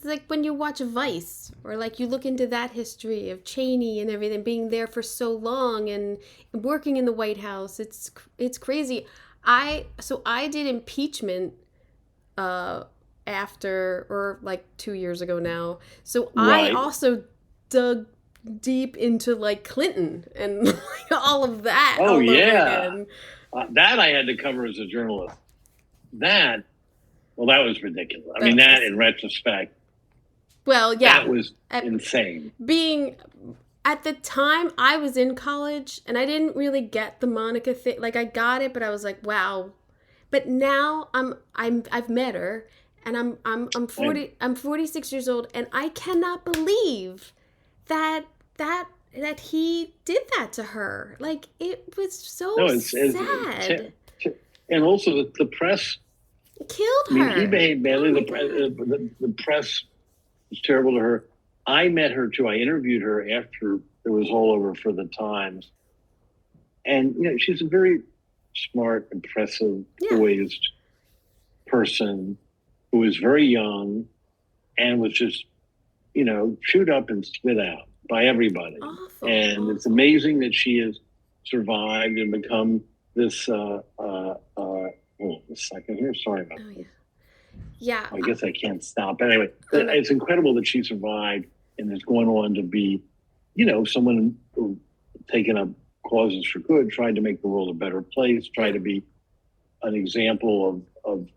like when you watch Vice, or like you look into that history of Cheney and everything, being there for so long and working in the White House. It's crazy. I did impeachment after, or like 2 years ago now. So right. I also dug deep into like Clinton and like all of that. Oh yeah, that I had to cover as a journalist. That was ridiculous. I mean, that in retrospect. Well, yeah. That was insane. Being, at the time, I was in college, and I didn't really get the Monica thing. Like, I got it, but I was like, wow. But now I've met her, and I'm 46 years old, and I cannot believe that he did that to her. Like, it was so sad. And also the press killed her. I mean, he behaved badly. The press was terrible to her. I met her too. I interviewed her after it was all over for the Times. And she's a very smart, impressive, poised person who was very young and was just, chewed up and spit out by everybody. Awful, and it's amazing that she has survived and become this a second here. Sorry about that. Yeah. I guess I can't stop. Anyway, it's incredible that she survived and is going on to be, someone who taken up causes for good, tried to make the world a better place, tried to be an example of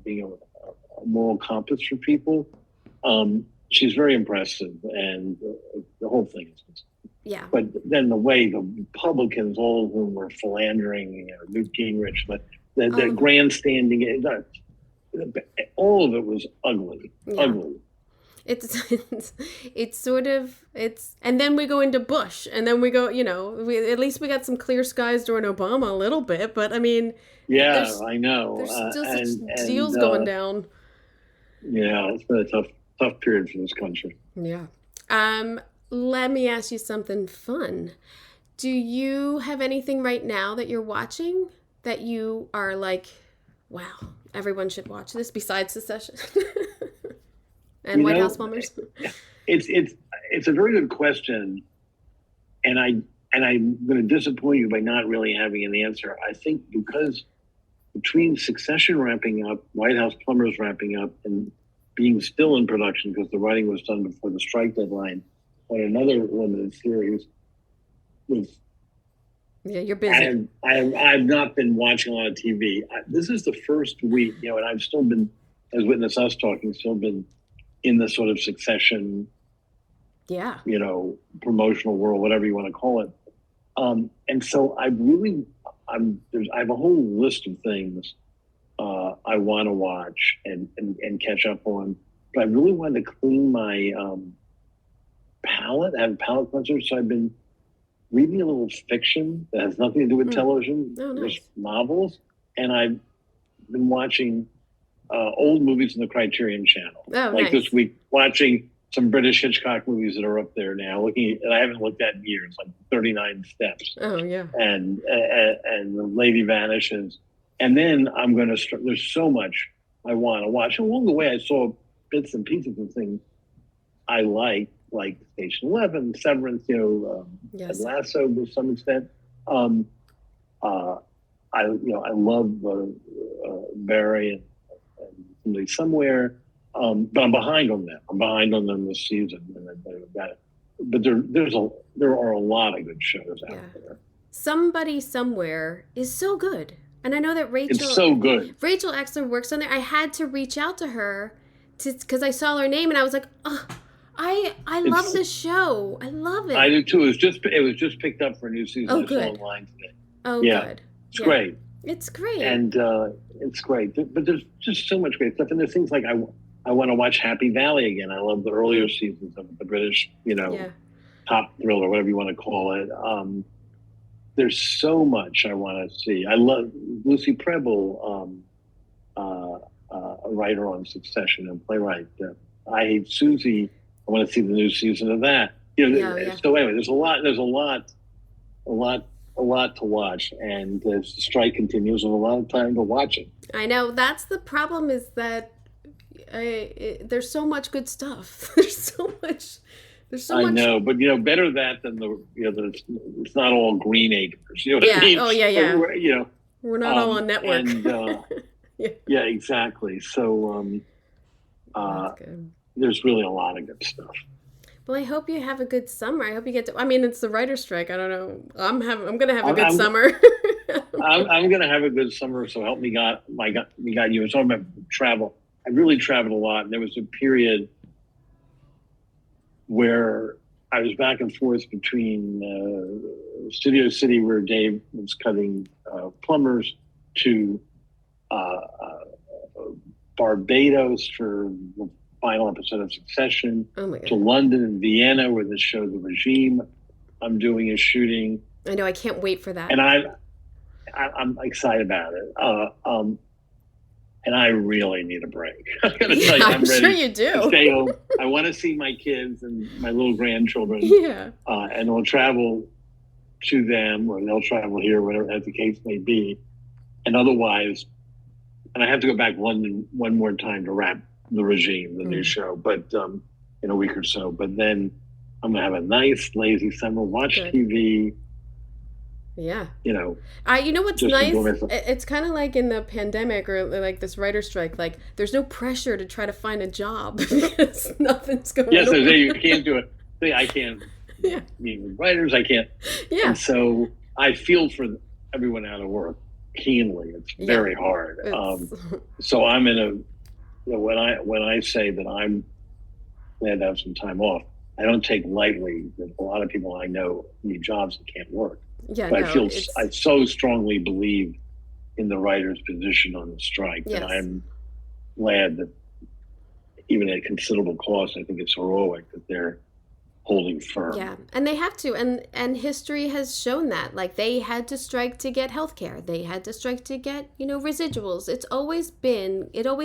being a moral compass for people. She's very impressive, and the whole thing is. Yeah. But then the way the Republicans, all of whom were philandering, Newt Gingrich, but the grandstanding, all of it was ugly. Yeah. Ugly. It's sort of, and then we go into Bush, and then we go, at least we got some clear skies during Obama a little bit, but I mean. Yeah, I know. There's still such deals going down. Yeah, it's been a tough period for this country. Yeah. Let me ask you something fun. Do you have anything right now that you're watching? that you are like, wow, everyone should watch this besides Secession and You White House know, Plumbers? it's a very good question, and I'm going to disappoint you by not really having an answer. I think because between Succession ramping up, White House Plumbers ramping up, and being still in production because the writing was done before the strike deadline on another limited series, was Yeah, you're busy. I've not been watching a lot of TV. This is the first week, and I've still been, as witness us talking, still been in the sort of Succession, Yeah. promotional world, whatever you want to call it. And so I have a whole list of things I want to watch and catch up on, but I really wanted to clean my palate, have a palate cleanser. So I've been reading a little fiction that has nothing to do with television, nice. just novels, and I've been watching old movies on the Criterion Channel. Nice. This week, watching some British Hitchcock movies that are up there now. And I haven't looked at in years, like 39 Steps. Oh yeah. And The Lady Vanishes. And then I'm going to start. There's so much I want to watch. Along the way, I saw bits and pieces of things I like Station 11, Severance, Yes. Ted Lasso to some extent. I love Barry and Somebody Somewhere, but I'm behind on them. I'm behind on them this season, and I've got it. But there are a lot of good shows out there. Somebody Somewhere is so good, and I know that Rachel. It's so good. Rachel Exler works on there. I had to reach out to her because I saw her name, and I was like, oh, I love this show. I love it. I do too. It was just picked up for a new season. Oh, I good. saw online today. Oh, yeah. Good. It's great. It's great. And it's great. But there's just so much great stuff. And there's things like I want to watch Happy Valley again. I love the earlier seasons of the British, top thriller, whatever you want to call it. There's so much I want to see. I love Lucy Preble, a writer on Succession and playwright. I Hate Susie. I want to see the new season of that. So anyway, there's a lot to watch, and as the strike continues, there's a lot of time to watch it. I know that's the problem. Is that there's so much good stuff. There's so much. I know, but better that than it's not all Green Acres. You know what I mean? Oh yeah. We're not all on network. And, yeah, exactly. So there's really a lot of good stuff. Well, I hope you have a good summer. I hope you get to. I mean, it's the writer's strike. I don't know. I'm gonna have a good summer. I'm gonna have a good summer. So help me God. You were talking about travel. I really traveled a lot, and there was a period where I was back and forth between Studio City, where Dave was cutting Plumbers, to Barbados for the final episode of Succession, to London and Vienna, where the show The Regime I'm doing is shooting. I know. I can't wait for that. And I'm excited about it. And I really need a break. I'm going to tell you, I'm ready sure you do. to stay home. I want to see my kids and my little grandchildren. Yeah. And I'll travel to them, or they'll travel here, whatever as the case may be. And otherwise, and I have to go back to London one more time to wrap The Regime, the new show, but in a week or so. But then I'm going to have a nice, lazy summer, watch TV. Yeah. You know what's nice? It's kind of like in the pandemic or like this writer strike. Like, there's no pressure to try to find a job because nothing's going on. Yes, you can't do it. I can't meet with writers. I can't. Yeah. And so I feel for everyone out of work keenly. It's very hard. So I'm in a. When I say that I'm glad to have some time off, I don't take lightly that a lot of people I know need jobs and can't work. Yeah, but I so strongly believe in the writer's position on the strike that I'm glad that even at considerable cost, I think it's heroic that they're holding firm. Yeah, and they have to, and history has shown that. Like, they had to strike to get health care. They had to strike to get, residuals. It always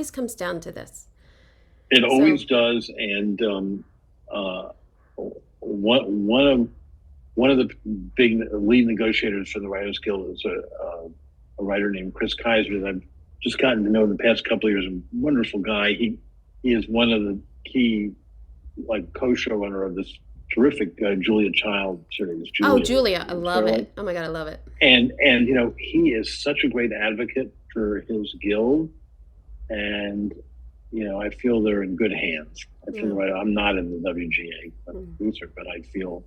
comes down to this. It always does, and one of the big lead negotiators for the Writers Guild is a writer named Chris Kaiser that I've just gotten to know the past couple of years. A wonderful guy. He is one of the key co-showrunner of this terrific Julia Child series. Julia, I love it. Oh my God, I love it. And he is such a great advocate for his guild, and I feel they're in good hands. I feel right. I'm not in the WGA producer, but I feel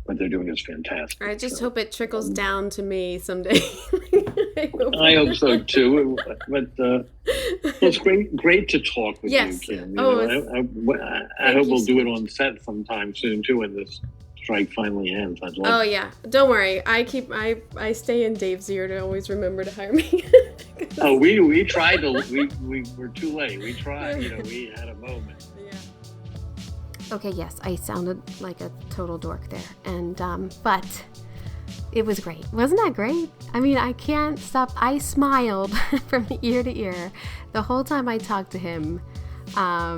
what they're doing is fantastic. I just hope it trickles down to me someday. I hope so too. But it's great to talk with you, Kim. I hope we'll do it on set sometime soon too when this strike finally ends. I'd love it. Yeah, don't worry. I stay in Dave's ear to always remember to hire me. We tried to. We were too late. We tried. We had a moment. Okay, yes, I sounded like a total dork there, and but it was great. Wasn't that great? I mean, I can't stop. I smiled from ear to ear the whole time I talked to him. I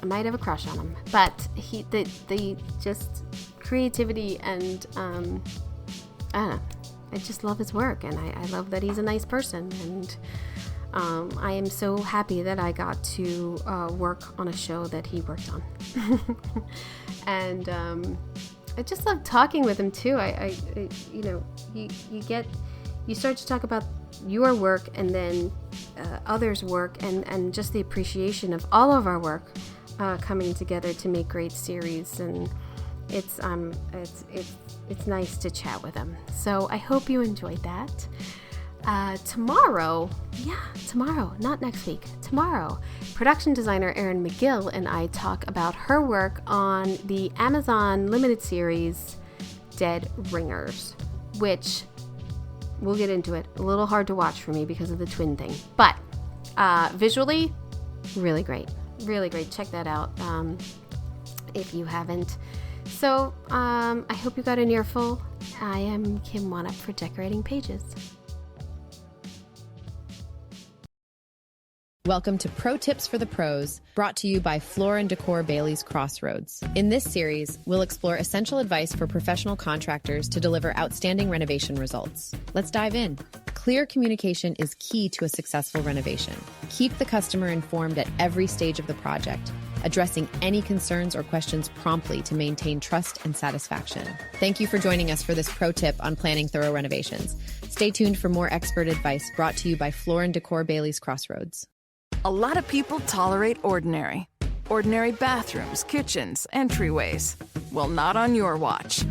might have a crush on him, but the just creativity and I don't know. I just love his work, and I love that he's a nice person, and I am so happy that I got to work on a show that he worked on. And I just love talking with him too. You start to talk about your work and then others' work, and just the appreciation of all of our work coming together to make great series, and it's nice to chat with him. So I hope you enjoyed that. Tomorrow, not next week, tomorrow, production designer Erin McGill and I talk about her work on the Amazon limited series Dead Ringers, which we'll get into it. A little hard to watch for me because of the twin thing, but visually, really great. Check that out if you haven't. So I hope you got an earful. I am Kim Wanup for Decorating Pages. Welcome to Pro Tips for the Pros, brought to you by Floor & Decor Bailey's Crossroads. In this series, we'll explore essential advice for professional contractors to deliver outstanding renovation results. Let's dive in. Clear communication is key to a successful renovation. Keep the customer informed at every stage of the project, addressing any concerns or questions promptly to maintain trust and satisfaction. Thank you for joining us for this pro tip on planning thorough renovations. Stay tuned for more expert advice brought to you by Floor & Decor Bailey's Crossroads. A lot of people tolerate ordinary. Ordinary bathrooms, kitchens, entryways. Well, not on your watch.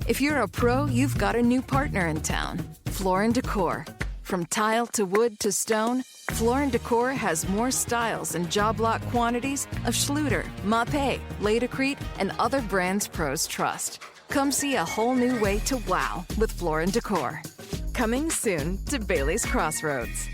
If you're a pro, you've got a new partner in town. Floor & Decor. From tile to wood to stone, Floor & Decor has more styles and job lot quantities of Schluter, Mapei, Laticrete, and other brands pros trust. Come see a whole new way to wow with Floor & Decor. Coming soon to Bailey's Crossroads.